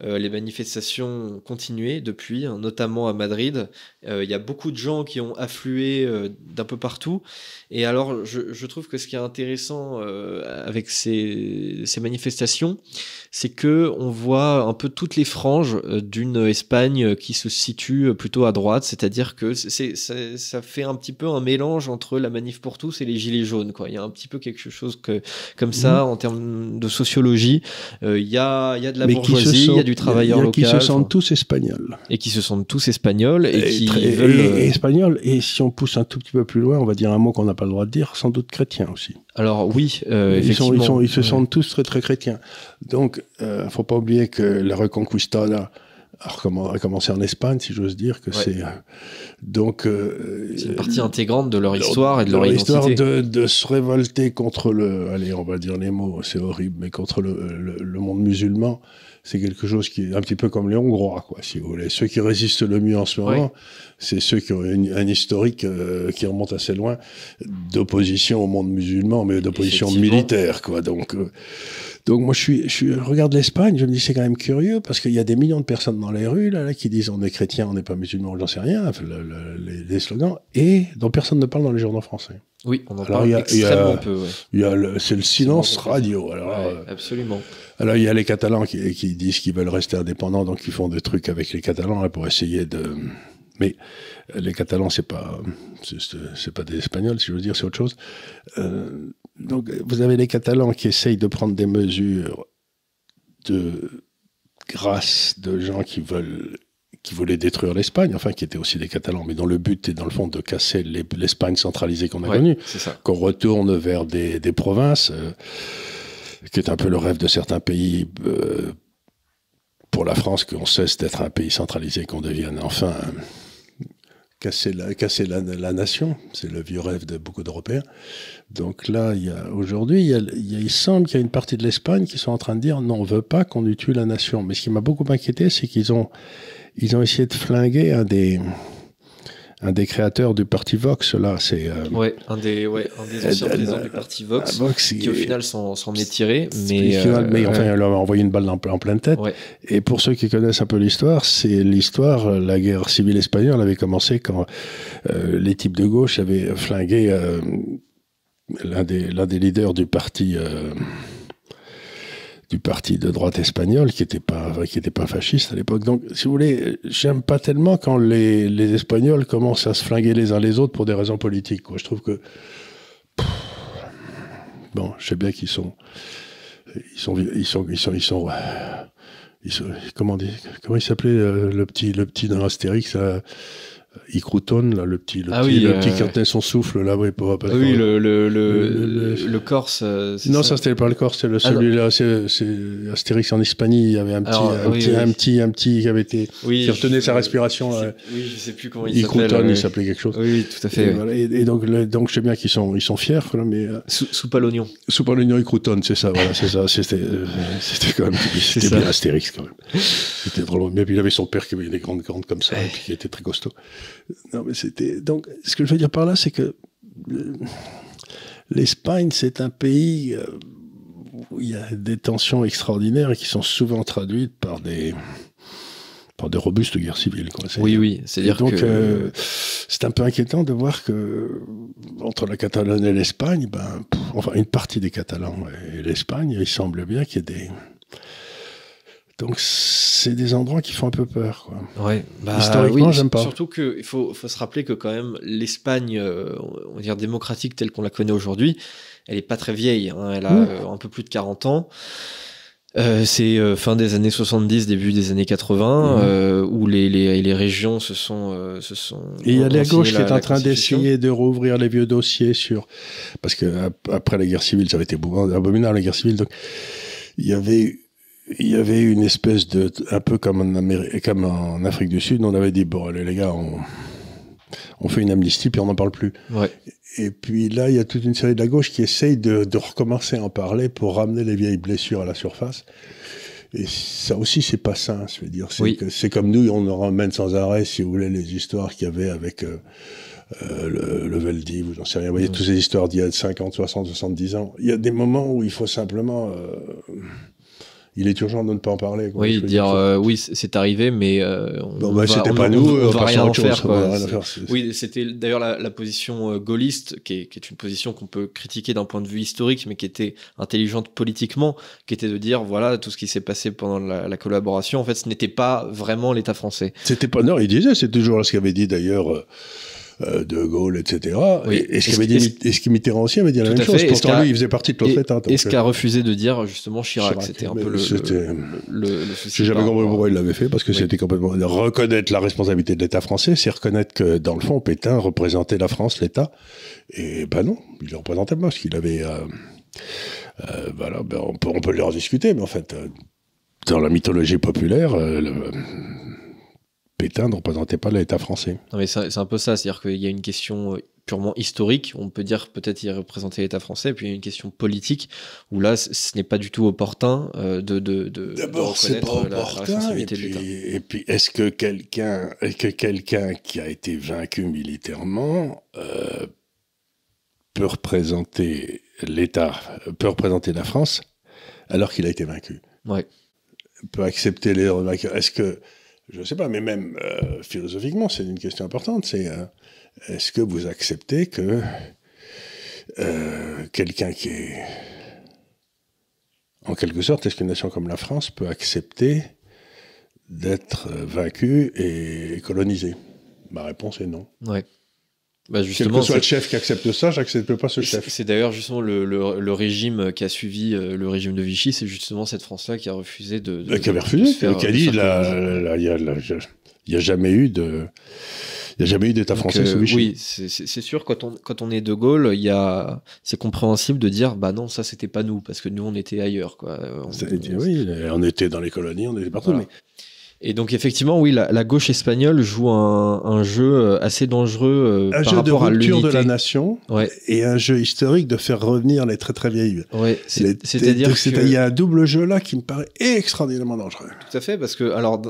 Les manifestations ont continué depuis, notamment à Madrid. Il y a beaucoup de gens qui ont afflué d'un peu partout. Et alors, je trouve que ce qui est intéressant avec ces manifestations, c'est que on voit un peu toutes les franges d'une Espagne qui se situe plutôt à droite. C'est-à-dire que ça fait un petit peu un mélange entre la manif pour tous et les gilets jaunes, quoi. Il y a un petit peu quelque chose comme ça en termes de sociologie. Il y a de la bourgeoisie, il y a du travailleur local. Qui se sentent tous espagnols. Et qui se sentent tous espagnols et qui veulent... espagnols, et si on pousse un tout petit peu plus loin, on va dire un mot qu'on n'a pas le droit de dire, sans doute chrétiens aussi. Alors oui, effectivement. Ils se sentent tous très très chrétiens. Donc, faut pas oublier que la Reconquista a commencé en Espagne, si j'ose dire, que c'est... Donc... c'est une partie intégrante de leur histoire et de leur identité. Histoire de se révolter contre allez, on va dire les mots, c'est horrible, mais contre le monde musulman, c'est quelque chose qui est un petit peu comme les Hongrois, quoi, si vous voulez. Ceux qui résistent le mieux en ce moment, c'est ceux qui ont un historique qui remonte assez loin d'opposition au monde musulman, mais d'opposition militaire, quoi. Donc moi, je regarde l'Espagne, je me dis c'est quand même curieux parce qu'il y a des millions de personnes dans les rues là qui disent on est chrétien, on n'est pas musulman, j'en sais rien, les slogans, et dont personne ne parle dans les journaux français. Oui, on en parle extrêmement peu. C'est le silence radio. Alors, absolument. Alors il y a les Catalans qui disent qu'ils veulent rester indépendants, donc ils font des trucs avec les Catalans là, pour essayer de... Mais les Catalans, c'est pas des Espagnols, si je veux dire, c'est autre chose. Donc, vous avez les Catalans qui essayent de prendre des mesures de grâce de gens qui voulaient détruire l'Espagne, enfin, qui étaient aussi des Catalans, mais dont le but est, dans le fond, de casser l'Espagne centralisée qu'on a connue. Qu'on retourne vers des provinces, qui est un peu le rêve de certains pays... pour la France, qu'on cesse d'être un pays centralisé, qu'on devienne enfin casser la nation. C'est le vieux rêve de beaucoup d'Européens. Donc là, aujourd'hui, il semble qu'il y a une partie de l'Espagne qui sont en train de dire non, on veut pas qu'on nous tue la nation. Mais ce qui m'a beaucoup inquiété, c'est qu'ils ont essayé de flinguer un des créateurs du parti Vox, là, c'est... un des anciens présidents du parti Vox qui au final s'en est tiré, mais enfin, il leur a envoyé une balle en pleine tête. Ouais. Et pour ceux qui connaissent un peu l'histoire, la guerre civile espagnole avait commencé quand les types de gauche avaient flingué l'un des leaders du parti de droite espagnol qui était pas fasciste à l'époque. Donc, si vous voulez, j'aime pas tellement quand les Espagnols commencent à se flinguer les uns les autres pour des raisons politiques, quoi. Je trouve que bon, je sais bien qu'ils sont comment il s'appelait le petit dans Astérix, Icrouton, là, le petit qui tenait son souffle, là, oui, pour pas. Oui, le Corse. Non, ça c'était pas le Corse, c'est celui-là, c'est Astérix en Hispanie, il y avait un petit qui avait été, qui retenait sa respiration. Oui, je sais plus comment il s'appelait. Icrouton, il s'appelait quelque chose. Oui, tout à fait. Et donc je sais bien qu'ils sont fiers, mais. Soupe à l'oignon. Soupe à l'oignon Icrouton, c'est ça, voilà, c'est ça, c'était quand même, c'était bien Astérix, quand même. C'était drôle. Mais puis il avait son père qui avait des grandes cornes comme ça, et puis qui était très costaud. Non, mais c'était... Donc, ce que je veux dire par là, c'est que l'Espagne, c'est un pays où il y a des tensions extraordinaires et qui sont souvent traduites par des robustes guerres civiles, quoi. Oui. C'est-à-dire donc, c'est un peu inquiétant de voir que entre la Catalogne et l'Espagne, enfin, une partie des Catalans et l'Espagne, il semble bien qu'il y ait Donc, c'est des endroits qui font un peu peur, quoi. Ouais, historiquement, j'aime pas. Surtout qu'il faut se rappeler que quand même, l'Espagne, on va dire démocratique telle qu'on la connaît aujourd'hui, elle est pas très vieille. Hein, elle a un peu plus de 40 ans. C'est fin des années 70, début des années 80, où les régions se sont et il y a la gauche qui est en train d'essayer de rouvrir les vieux dossiers parce que après la guerre civile, ça avait été abominable la guerre civile, donc il y avait une espèce un peu comme en Afrique du Sud, on avait dit bon allez les gars, on fait une amnistie puis on n'en parle plus. Ouais. Et puis là, il y a toute une série de la gauche qui essaye de recommencer à en parler pour ramener les vieilles blessures à la surface. Et ça aussi, c'est pas sain, je veux dire. C'est comme nous, on en ramène sans arrêt, si vous voulez, les histoires qu'il y avait avec le Veldiv, ou j'en sais rien. Vous voyez, toutes ces histoires d'il y a 50, 60, 70 ans. Il y a des moments où il faut simplement... il est urgent de ne pas en parler. Quoi. Oui, oui, c'est arrivé, mais c'était pas nous, on va rien en faire. Oui, c'était d'ailleurs la position gaulliste, qui est une position qu'on peut critiquer d'un point de vue historique, mais qui était intelligente politiquement, qui était de dire, voilà, tout ce qui s'est passé pendant la collaboration, en fait, ce n'était pas vraiment l'État français. C'était pas... Non, il disait, c'est toujours ce qu'avait dit d'ailleurs... De Gaulle, etc. Oui. Et ce que Mitterrand aussi avait dit la même chose. Pourtant, lui, il faisait partie de l'autre État. Et ce qu'a refusé de dire, justement, Chirac. C'était un peu le souci. J'ai jamais compris pourquoi il l'avait fait, parce que c'était complètement... Reconnaître la responsabilité de l'État français, c'est reconnaître que, dans le fond, Pétain représentait la France, l'État. Et non, il ne représentait pas, parce qu'il avait... voilà, on peut leur discuter, mais en fait, dans la mythologie populaire... Pétain ne représentait pas l'État français. Non mais c'est un peu ça, c'est-à-dire qu'il y a une question purement historique, on peut dire peut-être qu'il représentait l'État français, et puis il y a une question politique, où là, ce n'est pas du tout opportun D'abord, c'est pas opportun, la responsabilité de l'État. Et puis, est-ce que quelqu'un qui a été vaincu militairement peut représenter l'État, peut représenter la France, alors qu'il a été vaincu? Ouais. Peut accepter les vainqueurs. Est-ce que... Je ne sais pas, mais même philosophiquement, c'est une question importante. C'est est-ce que vous acceptez que quelqu'un qui est... En quelque sorte, est-ce qu'une nation comme la France peut accepter d'être vaincue et colonisée? Ma réponse est non. Ouais. Quel que soit le chef qui accepte ça, j'accepte pas ce chef. C'est d'ailleurs justement le régime qui a suivi le régime de Vichy, c'est justement cette France-là qui a refusé qui avait refusé, qui a dit il n'y a jamais eu d'État français sous Vichy. Oui, c'est sûr, quand on est de Gaulle, c'est compréhensible de dire bah non, ça c'était pas nous, parce que nous on était ailleurs, quoi. On était dans les colonies, on était partout, voilà. Et donc effectivement, oui, la gauche espagnole joue un jeu assez dangereux par rapport à l'unité. Un jeu de rupture de la nation, et un jeu historique de faire revenir les très très vieilles. Ouais, c'est-à-dire il y a un double jeu là qui me paraît extraordinairement dangereux. Tout à fait, parce que alors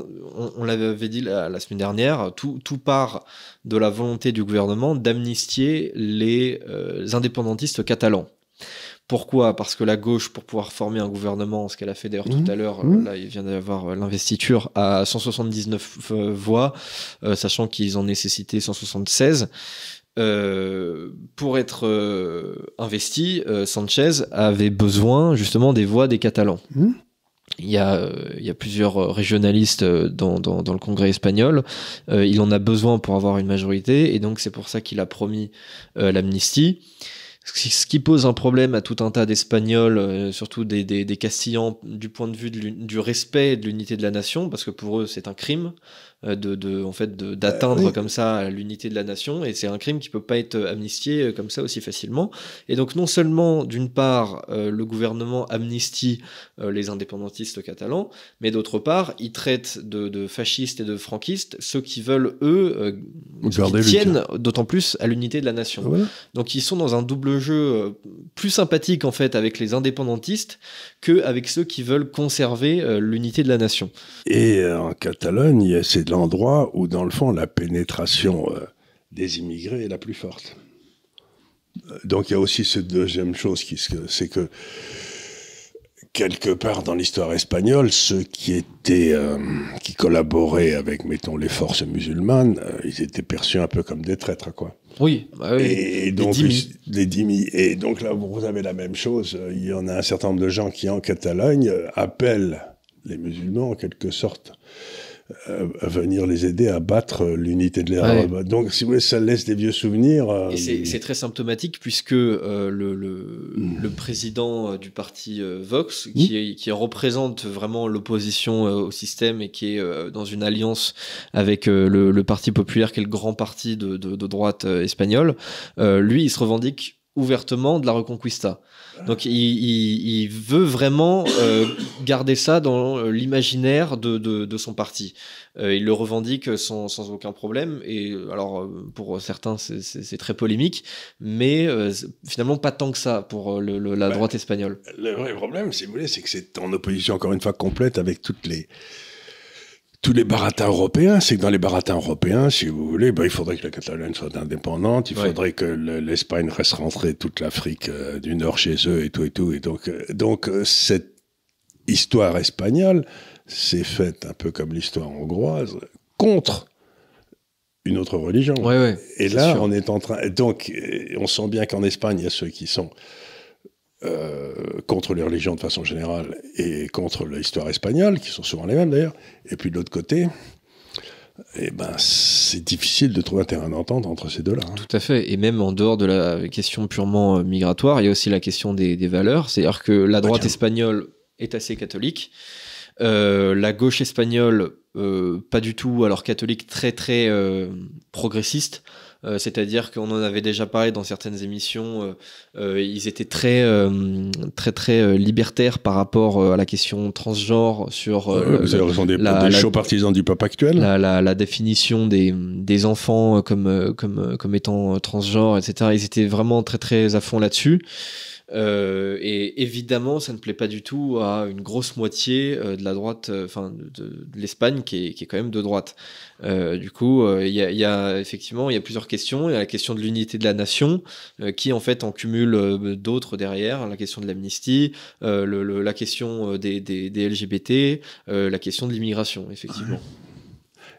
on l'avait dit la semaine dernière, tout part de la volonté du gouvernement d'amnistier les indépendantistes catalans. Pourquoi ? Parce que la gauche, pour pouvoir former un gouvernement, ce qu'elle a fait d'ailleurs tout à l'heure, là il vient d'avoir l'investiture à 179 voix, sachant qu'ils en nécessitaient 176. Pour être investi, Sanchez avait besoin justement des voix des Catalans. Il y a plusieurs régionalistes dans le Congrès espagnol. Il en a besoin pour avoir une majorité, et donc c'est pour ça qu'il a promis l'amnistie. Ce qui pose un problème à tout un tas d'Espagnols, surtout des Castillans, du point de vue du respect de l'unité de la nation, parce que pour eux c'est un crime d'atteindre comme ça l'unité de la nation, et c'est un crime qui peut pas être amnistié comme ça aussi facilement. Et donc non seulement d'une part le gouvernement amnistie les indépendantistes catalans, mais d'autre part il traite de fascistes et de franquistes ceux qui veulent qui tiennent d'autant plus à l'unité de la nation. Voilà. Donc ils sont dans un double jeu plus sympathique en fait avec les indépendantistes qu'avec ceux qui veulent conserver l'unité de la nation. Et en Catalogne, c'est l'endroit où, dans le fond, la pénétration des immigrés est la plus forte. Donc il y a aussi cette deuxième chose, c'est que quelque part dans l'histoire espagnole, ceux qui collaboraient avec, mettons, les forces musulmanes, ils étaient perçus un peu comme des traîtres, quoi. Oui, oui. Et donc, les dhimmis. Et donc là, vous avez la même chose. Il y en a un certain nombre de gens qui, en Catalogne, appellent les musulmans, en quelque sorte, à venir les aider à battre l'unité de l'Europe. Ouais. Donc, si vous voulez, ça laisse des vieux souvenirs. Et c'est très symptomatique puisque le président du parti Vox, qui représente vraiment l'opposition au système et qui est dans une alliance avec le Parti populaire, qui est le grand parti de droite espagnole, lui, il se revendique ouvertement de la Reconquista. Donc il veut vraiment garder ça dans l'imaginaire de son parti. Il le revendique sans aucun problème. Et alors pour certains c'est très polémique, mais finalement pas tant que ça pour la droite espagnole. Le vrai problème, si vous voulez, c'est que c'est en opposition encore une fois complète avec tous les baratins européens. C'est que dans les baratins européens, si vous voulez, il faudrait que la Catalogne soit indépendante, il faudrait que l'Espagne reste rentrée toute l'Afrique du Nord chez eux et tout. Et donc cette histoire espagnole s'est faite un peu comme l'histoire hongroise, contre une autre religion. Et là, on est en train... Donc, on sent bien qu'en Espagne, il y a ceux qui sont contre les religions de façon générale et contre l'histoire espagnole, qui sont souvent les mêmes d'ailleurs. Et puis de l'autre côté, c'est difficile de trouver un terrain d'entente entre ces deux-là. Tout à fait. Et même en dehors de la question purement migratoire, il y a aussi la question des valeurs. C'est-à-dire que la droite espagnole est assez catholique. La gauche espagnole, pas du tout, alors catholique très très progressiste. C'est-à-dire qu'on en avait déjà parlé dans certaines émissions, ils étaient très libertaires par rapport à la question transgenre sur vous avez raison, des chauds partisans du pape actuel. La définition des enfants comme étant transgenres, etc. Ils étaient vraiment très très à fond là-dessus. Et évidemment, ça ne plaît pas du tout à une grosse moitié de la droite, de l'Espagne qui est quand même de droite. Du coup, il y a effectivement, il y a plusieurs questions. Il y a la question de l'unité de la nation, qui en fait en cumule d'autres derrière. La question de l'amnistie, la question des LGBT, la question de l'immigration, effectivement.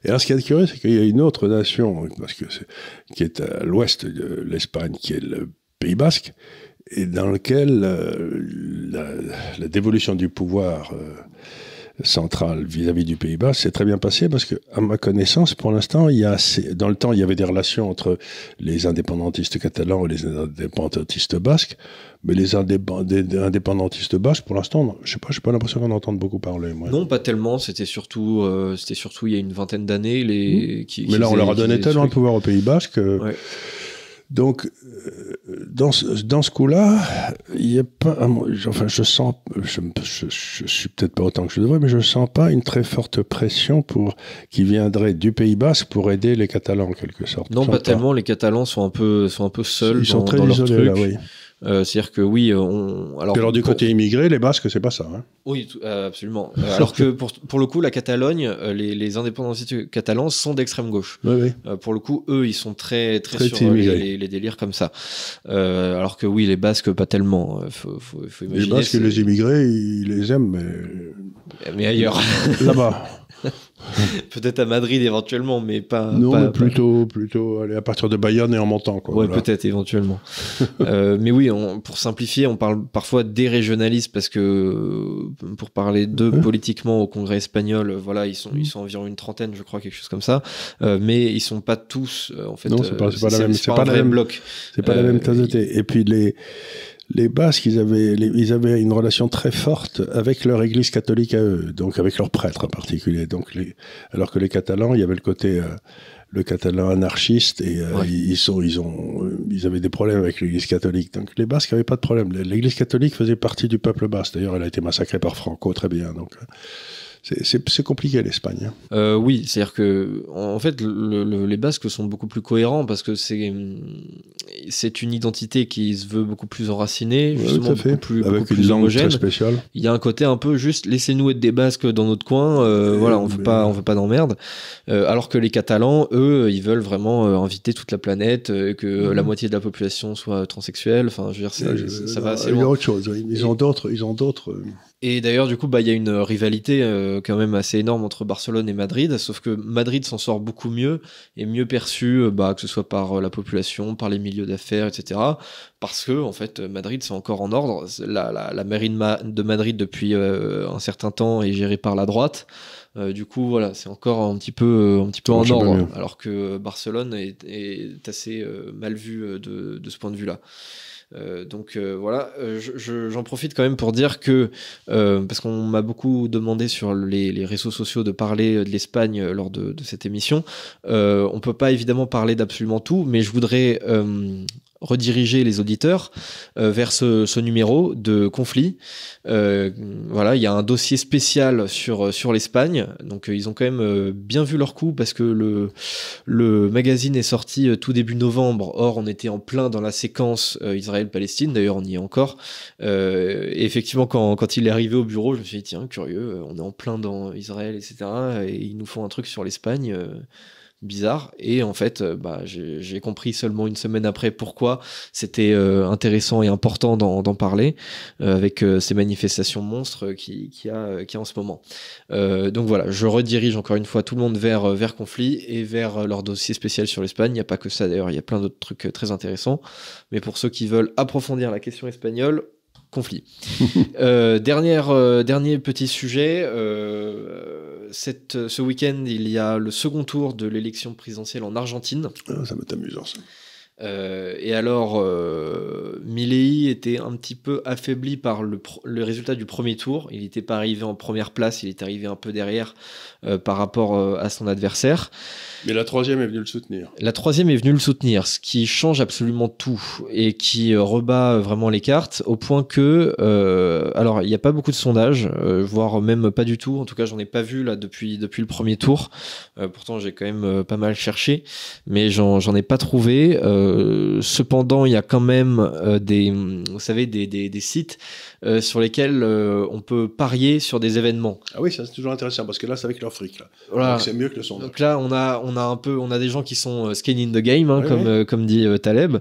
Et alors, ce qui est curieux, c'est qu'il y a une autre nation, qui est à l'ouest de l'Espagne, qui est le Pays Basque, et dans lequel la dévolution du pouvoir central vis-à-vis du Pays Basque s'est très bien passée, parce que, à ma connaissance, pour l'instant, dans le temps, il y avait des relations entre les indépendantistes catalans et les indépendantistes basques, mais les indépendantistes basques, pour l'instant, je sais pas l'impression qu'on entende beaucoup parler. Moi. Non, pas tellement. C'était surtout il y a une vingtaine d'années. Mais là, on leur a donné tellement de pouvoir au Pays Basque. Ouais. Donc, dans ce coup-là, il n'y a pas, je sens, je suis peut-être pas autant que je devrais, mais je sens pas une très forte pression qui viendrait du Pays Basque pour aider les Catalans en quelque sorte. Non, pas tellement. Les Catalans sont un peu seuls. Ils sont très dans isolés leur truc. Là, oui. C'est-à-dire que oui, alors du côté immigré, les Basques, c'est pas ça. Hein. Oui, absolument. Alors que pour le coup, la Catalogne, les indépendantistes catalans sont d'extrême gauche. Oui. Pour le coup, eux, ils sont très sur les délires comme ça. Alors que oui, les Basques, pas tellement. Faut imaginer. Les Basques et les immigrés, ils les aiment, mais ailleurs. Là-bas. Peut-être à Madrid éventuellement, mais pas. Non, mais plutôt aller à partir de Bayonne et en montant. Quoi, ouais, voilà. Peut-être éventuellement. Mais oui, pour simplifier, on parle parfois des régionalistes parce que pour parler d'eux politiquement au Congrès espagnol, voilà, ils sont environ une trentaine, je crois, quelque chose comme ça. Mais ils sont pas tous, en fait. Non, c'est pas la même bloc. C'est pas la même tasse de thé. Et puis les Basques, ils avaient une relation très forte avec leur église catholique à eux, donc avec leurs prêtres en particulier. Donc alors que les Catalans, il y avait le côté le catalan anarchiste et ils avaient des problèmes avec l'église catholique. Donc les Basques n'avaient pas de problème. L'église catholique faisait partie du peuple basque. D'ailleurs, elle a été massacrée par Franco, très bien. Donc c'est compliqué l'Espagne. Oui, c'est-à-dire que en fait les Basques sont beaucoup plus cohérents parce que c'est une identité qui se veut beaucoup plus enracinée, justement beaucoup plus homogène. Très spéciale. Il y a un côté un peu juste laissez-nous être des Basques dans notre coin, voilà, on veut pas d'emmerde. Alors que les Catalans, eux, ils veulent vraiment inviter toute la planète, que la moitié de la population soit transsexuelle. Enfin, je veux dire, ça va assez loin. Il y a autre chose. Ils ont d'autres Et d'ailleurs, du coup, il y a une rivalité quand même assez énorme entre Barcelone et Madrid, sauf que Madrid s'en sort beaucoup mieux, et mieux perçu, que ce soit par la population, par les milieux d'affaires, etc. Parce que, en fait, Madrid, c'est encore en ordre. La mairie de Madrid, depuis un certain temps, est gérée par la droite. Du coup, voilà, c'est encore un petit peu en ordre, alors que Barcelone est assez mal vu de ce point de vue-là. Donc voilà, j'en profite quand même pour dire que, parce qu'on m'a beaucoup demandé sur les réseaux sociaux de parler de l'Espagne lors de cette émission, on peut pas évidemment parler d'absolument tout, mais je voudrais rediriger les auditeurs vers ce numéro de conflit. Voilà, il y a un dossier spécial sur l'Espagne, donc ils ont quand même bien vu leur coup, parce que le magazine est sorti tout début novembre. Or on était en plein dans la séquence Israël-Palestine, d'ailleurs on y est encore, et effectivement quand il est arrivé au bureau, je me suis dit tiens, curieux, on est en plein dans Israël, etc., et ils nous font un truc sur l'Espagne, bizarre. Et en fait, j'ai compris seulement une semaine après pourquoi c'était intéressant et important d'en parler, avec ces manifestations monstres qu'il y a en ce moment. Donc voilà, je redirige encore une fois tout le monde vers Conflit et vers leur dossier spécial sur l'Espagne. Il n'y a pas que ça d'ailleurs, il y a plein d'autres trucs très intéressants. Mais pour ceux qui veulent approfondir la question espagnole, Conflit. Dernier petit sujet. Ce week-end, il y a le second tour de l'élection présidentielle en Argentine. Ça va être amusant, ça. Et alors, Milei était un petit peu affaibli par le résultat du premier tour. Il n'était pas arrivé en première place, il est arrivé un peu derrière par rapport à son adversaire. Mais la troisième est venue le soutenir. La troisième est venue le soutenir, ce qui change absolument tout et qui rebat vraiment les cartes, au point que, alors il n'y a pas beaucoup de sondages, voire même pas du tout. En tout cas, j'en ai pas vu là depuis le premier tour. Pourtant, j'ai quand même pas mal cherché, mais j'en ai pas trouvé. Cependant, il y a quand même vous savez, des sites sur lesquels on peut parier sur des événements. Ah oui, ça c'est toujours intéressant, parce que là, c'est avec leur fric, là. Voilà. Donc c'est mieux que le sondage. Donc là, on a des gens qui sont skin in the game, hein, comme dit Taleb.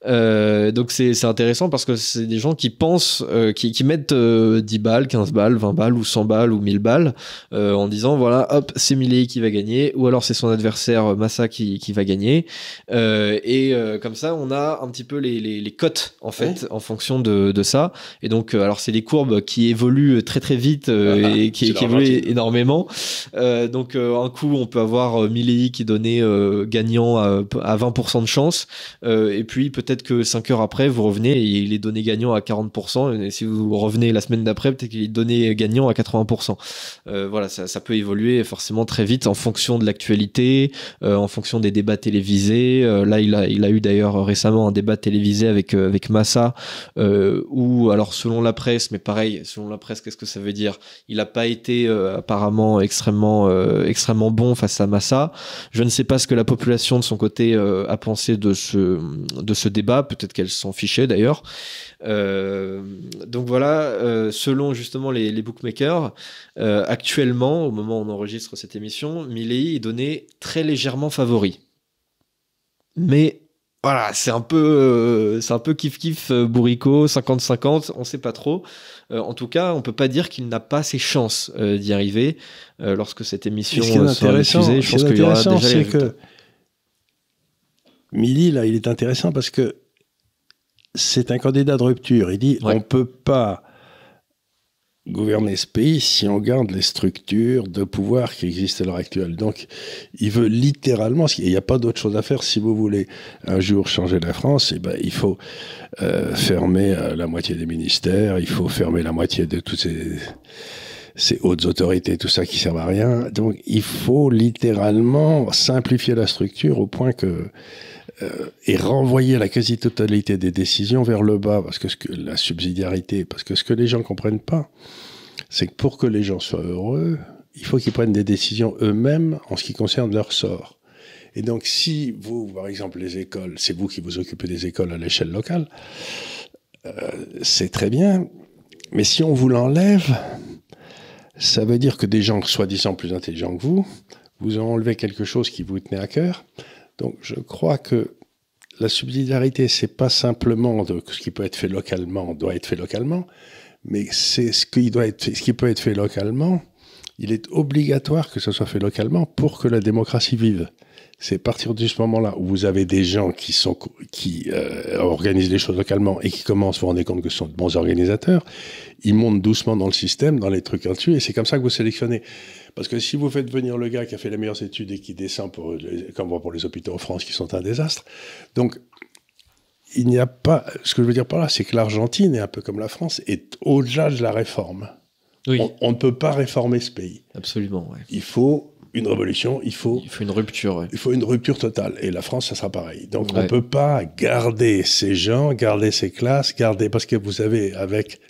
Donc c'est intéressant parce que c'est des gens qui pensent, qui mettent 10 balles, 15 balles, 20 balles ou 100 balles ou 1000 balles en disant voilà, hop, c'est Milei qui va gagner, ou alors c'est son adversaire Massa qui va gagner. Comme ça, on a un petit peu les cotes en fait, en fonction de ça. Et donc, alors c'est des courbes qui évoluent très très vite et qui évoluent énormément. Donc un coup, on peut avoir Milei qui donnait gagnant à 20% de chance, et puis peut-être que 5 heures après, vous revenez et il est donné gagnant à 40%. Et si vous revenez la semaine d'après, peut-être qu'il est donné gagnant à 80%. Voilà, ça peut évoluer forcément très vite en fonction de l'actualité, en fonction des débats télévisés. Là, il a eu d'ailleurs récemment un débat télévisé avec Massa, où, alors selon la presse, mais pareil, selon la presse, qu'est-ce que ça veut dire? Il n'a pas été apparemment extrêmement bon face à Massa. Je ne sais pas ce que la population de son côté a pensé de ce débat, peut-être qu'elle s'en fichait d'ailleurs. Donc voilà, selon justement les bookmakers, actuellement, au moment où on enregistre cette émission, Milei est donné très légèrement favori. Mais voilà, c'est un peu kiff-kiff bourricot, 50-50, on sait pas trop. En tout cas, on peut pas dire qu'il n'a pas ses chances d'y arriver lorsque cette émission sera diffusée. Je pense qu'il y aura déjà les résultats. Milei, là, il est intéressant parce que c'est un candidat de rupture. Il dit on peut pas gouverner ce pays si on garde les structures de pouvoir qui existent à l'heure actuelle. Donc, il veut littéralement, il n'y a pas d'autre chose à faire, si vous voulez un jour changer la France, il faut fermer la moitié des ministères, il faut fermer la moitié de toutes ces hautes autorités, tout ça qui ne servent à rien. Donc, il faut littéralement simplifier la structure au point que et renvoyer la quasi-totalité des décisions vers le bas, parce que la subsidiarité, parce que ce que les gens ne comprennent pas, c'est que pour que les gens soient heureux, il faut qu'ils prennent des décisions eux-mêmes en ce qui concerne leur sort. Et donc, si vous, par exemple, les écoles, c'est vous qui vous occupez des écoles à l'échelle locale, c'est très bien, mais si on vous l'enlève, ça veut dire que des gens soi-disant plus intelligents que vous ont enlevé quelque chose qui vous tenait à cœur. Donc, je crois que la subsidiarité, c'est pas simplement ce qui peut être fait localement, doit être fait localement, Mais c'est ce qui peut être fait localement. Il est obligatoire que ce soit fait localement pour que la démocratie vive. C'est à partir de ce moment-là où vous avez des gens qui organisent les choses localement et qui commencent à vous rendre compte que ce sont de bons organisateurs, ils montent doucement dans le système, dans les trucs là-dessus, et c'est comme ça que vous sélectionnez. Parce que si vous faites venir le gars qui a fait les meilleures études et qui descend comme pour les hôpitaux en France qui sont un désastre, donc il n'y a pas... Ce que je veux dire par là, c'est que l'Argentine, est un peu comme la France, est au-delà de la réforme. Oui. On ne peut pas réformer ce pays. Absolument, ouais. Il faut une révolution, il faut une rupture. Ouais. Il faut une rupture totale. Et la France, ça sera pareil. Donc, on ne peut pas garder ces gens, garder ces classes, parce que vous savez,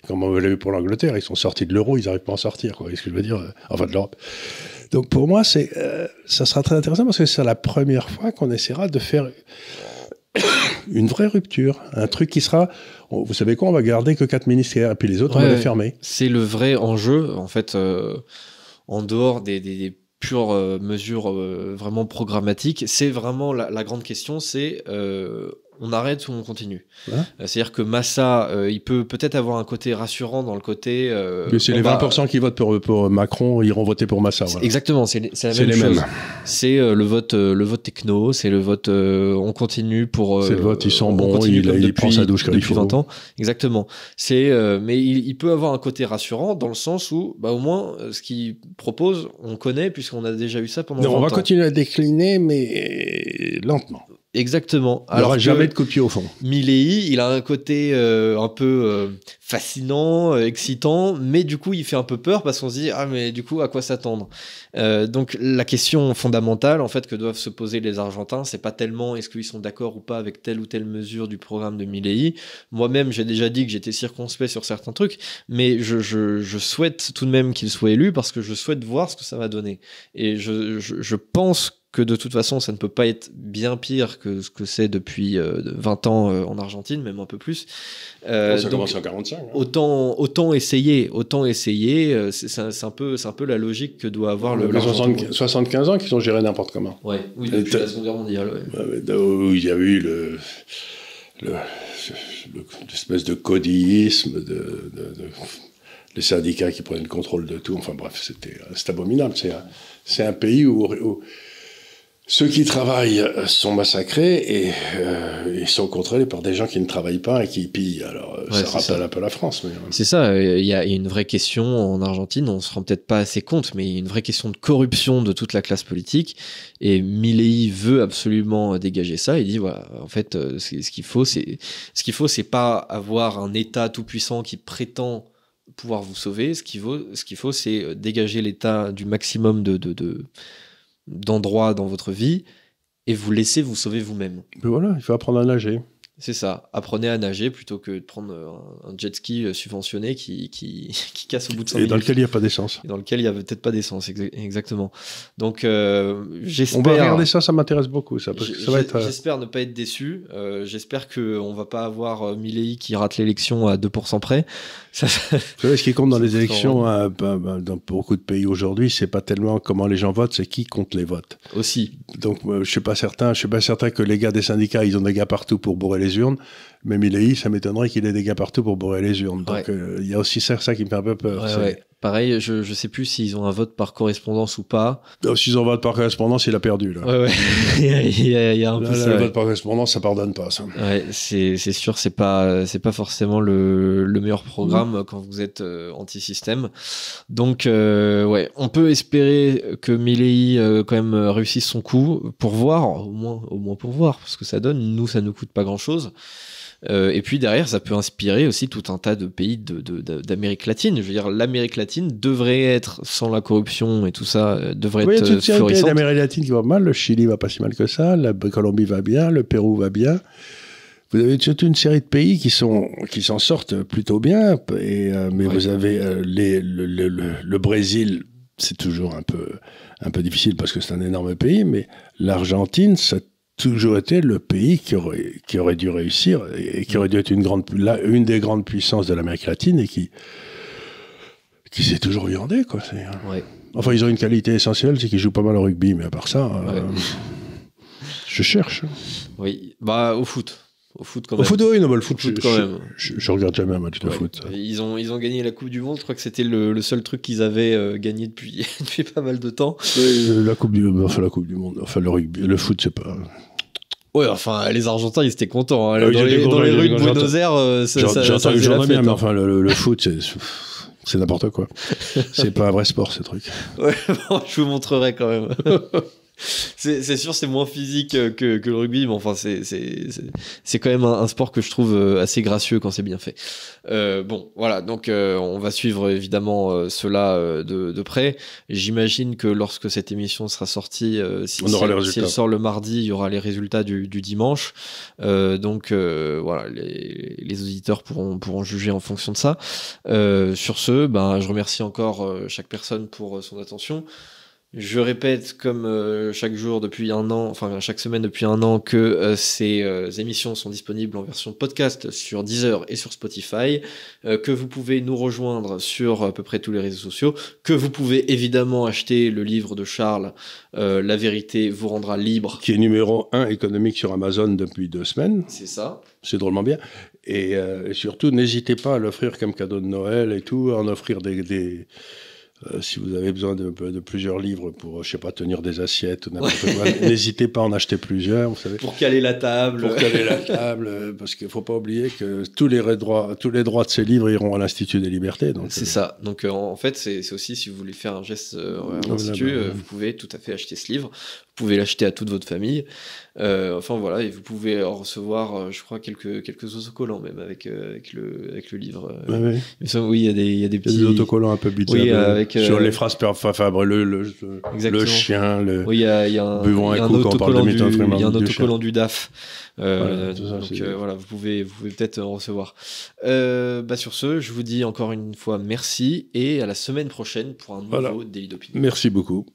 comme on l'a vu pour l'Angleterre, ils sont sortis de l'euro, ils n'arrivent pas à en sortir, quoi. Qu'est-ce que je veux dire? Enfin, de l'Europe. Donc, pour moi, ça sera très intéressant parce que c'est la première fois qu'on essaiera de faire une vraie rupture. Un truc qui sera... Vous savez quoi? On va garder que 4 ministères et puis les autres, on va les fermer. C'est le vrai enjeu, en fait, en dehors des pure mesure vraiment programmatique. C'est vraiment la grande question, c'est on arrête ou on continue. C'est-à-dire que Massa, il peut peut-être avoir un côté rassurant dans le côté... c'est les 20% qui votent pour Macron, iront voter pour Massa. Voilà. Exactement, c'est la même chose. Mêmes. C'est le vote techno, c'est le vote on continue pour... c'est le vote, ils sont bons, il prend sa douche depuis 20 ans. Exactement. Mais il peut avoir un côté rassurant dans le sens où, au moins, ce qu'il propose, on connaît, puisqu'on a déjà eu ça pendant 20 ans. On va continuer à décliner, mais lentement. Exactement. Il n'y aura jamais de coup de pied au fond. Milei, il a un côté un peu fascinant, excitant, mais du coup, il fait un peu peur parce qu'on se dit, mais du coup, à quoi s'attendre? Donc, la question fondamentale, en fait, que doivent se poser les Argentins, c'est pas tellement est-ce qu'ils sont d'accord ou pas avec telle ou telle mesure du programme de Milei. Moi-même, j'ai déjà dit que j'étais circonspect sur certains trucs, mais je souhaite tout de même qu'il soit élu parce que je souhaite voir ce que ça va donner. Et je pense que de toute façon, ça ne peut pas être bien pire que ce que c'est depuis 20 ans en Argentine, même un peu plus. Ça commence en 45. Hein. Autant essayer. C'est un peu la logique que doit avoir le 75 ans qu'ils ont géré n'importe comment. Oui, depuis la Seconde Guerre mondiale. Ouais. Où il y a eu l'espèce de codisme, les syndicats qui prenaient le contrôle de tout. Enfin bref, c'est abominable. C'est un pays où ceux qui travaillent sont massacrés et ils sont contrôlés par des gens qui ne travaillent pas et qui pillent. Alors, ça rappelle un peu la France. Mais... C'est ça, il y a une vraie question en Argentine, on ne se rend peut-être pas assez compte, mais il y a une vraie question de corruption de toute la classe politique. Et Milei veut absolument dégager ça. Il dit, voilà, en fait, ce qu'il faut, c'est pas avoir un État tout-puissant qui prétend pouvoir vous sauver. Ce qu'il faut, c'est dégager l'État du maximum d'endroits dans votre vie et vous laisser vous sauver vous-même. Mais voilà, il faut apprendre à nager. C'est ça, apprenez à nager plutôt que de prendre un jet ski subventionné qui casse au bout de 100 minutes. Et dans lequel il n'y a pas d'essence. Et dans lequel il n'y a peut-être pas d'essence, exactement. Donc j'espère... On va regarder ça m'intéresse beaucoup. Ça, parce que ça va être... J'espère ne pas être déçu. J'espère qu'on ne va pas avoir Milei qui rate l'élection à 2% près. Vous savez, ce qui compte dans les élections, dans beaucoup de pays aujourd'hui, c'est pas tellement comment les gens votent, c'est qui compte les votes. Aussi. Donc je suis pas certain que les gars des syndicats, ils ont des gars partout pour bourrer les urnes. Mais Milei, ça m'étonnerait qu'il ait des gars partout pour bourrer les urnes. Donc il y a aussi ça qui me fait un peu peur. Ouais. Pareil, je sais plus s'ils ont un vote par correspondance ou pas. S'ils ont un vote par correspondance, il a perdu. Là. Ouais. il y a un peu ça. Le vote par correspondance, ça pardonne pas, ça. Ouais, c'est sûr, c'est pas forcément le meilleur programme quand vous êtes anti-système. Donc, on peut espérer que Milei quand même réussisse son coup pour voir, au moins pour voir, parce que ça donne. Nous, ça nous coûte pas grand-chose. Et puis derrière, ça peut inspirer aussi tout un tas de pays d'Amérique latine. Je veux dire, l'Amérique latine devrait être, sans la corruption et tout ça, devrait être florissante. Il y a des pays d'Amérique latine qui vont mal. Le Chili va pas si mal que ça. La Colombie va bien. Le Pérou va bien. Vous avez toute une série de pays qui s'en sortent plutôt bien. Mais vous avez le Brésil. C'est toujours un peu difficile parce que c'est un énorme pays. Mais l'Argentine, ça toujours été le pays qui aurait dû réussir et qui aurait dû être une des grandes puissances de l'Amérique latine et qui s'est toujours viandé, quoi. Enfin, ils ont une qualité essentielle, c'est qu'ils jouent pas mal au rugby, mais à part ça, je cherche. Oui, au foot. Au foot quand même. Au foot, oui, non, le foot, quand même. Je regarde jamais un match de foot. Ils ont gagné la Coupe du Monde. Je crois que c'était le seul truc qu'ils avaient gagné depuis pas mal de temps. La Coupe du Monde, enfin le rugby, le foot, c'est pas. Ouais, enfin, les Argentins, ils étaient contents. Hein. Dans les rues de Buenos Aires, j'entends bien, mais enfin, le foot, c'est n'importe quoi. C'est pas un vrai sport, ce truc. Ouais, bon, je vous montrerai quand même. C'est sûr, c'est moins physique que le rugby, mais enfin, c'est quand même un sport que je trouve assez gracieux quand c'est bien fait. Bon, voilà, donc on va suivre évidemment cela de près. J'imagine que lorsque cette émission sera sortie, si elle sort le mardi, il y aura les résultats du dimanche. Donc voilà, les auditeurs pourront juger en fonction de ça. Sur ce, je remercie encore chaque personne pour son attention. Je répète comme chaque jour depuis un an, enfin chaque semaine depuis un an, que ces émissions sont disponibles en version podcast sur Deezer et sur Spotify, que vous pouvez nous rejoindre sur à peu près tous les réseaux sociaux, que vous pouvez évidemment acheter le livre de Charles, La vérité vous rendra libre. Qui est numéro 1 économique sur Amazon depuis 2 semaines. C'est ça. C'est drôlement bien. Et surtout, n'hésitez pas à l'offrir comme cadeau de Noël et tout, à en offrir des si vous avez besoin de plusieurs livres pour, je sais pas, tenir des assiettes ou n'importe quoi, n'hésitez pas à en acheter plusieurs, vous savez. Pour caler la table. Parce qu'il faut pas oublier que tous les droits de ces livres iront à l'Institut des Libertés. C'est ça. Donc, en fait, c'est aussi, si vous voulez faire un geste à l'Institut, vous pouvez tout à fait acheter ce livre. Vous pouvez l'acheter à toute votre famille. Enfin, voilà. Et vous pouvez en recevoir, je crois, quelques autocollants même avec le livre. Oui. Oui, il y a des petits autocollants un peu bizarres. Oui, avec sur les phrases Fabre, le chien, oui, il y a buvons un coup quand on parle de Mitterrand. Il y a un autocollant du DAF. Voilà, voilà, vous pouvez peut-être en recevoir. Sur ce, je vous dis encore une fois merci et à la semaine prochaine pour un nouveau Délit d'opinion. Merci beaucoup.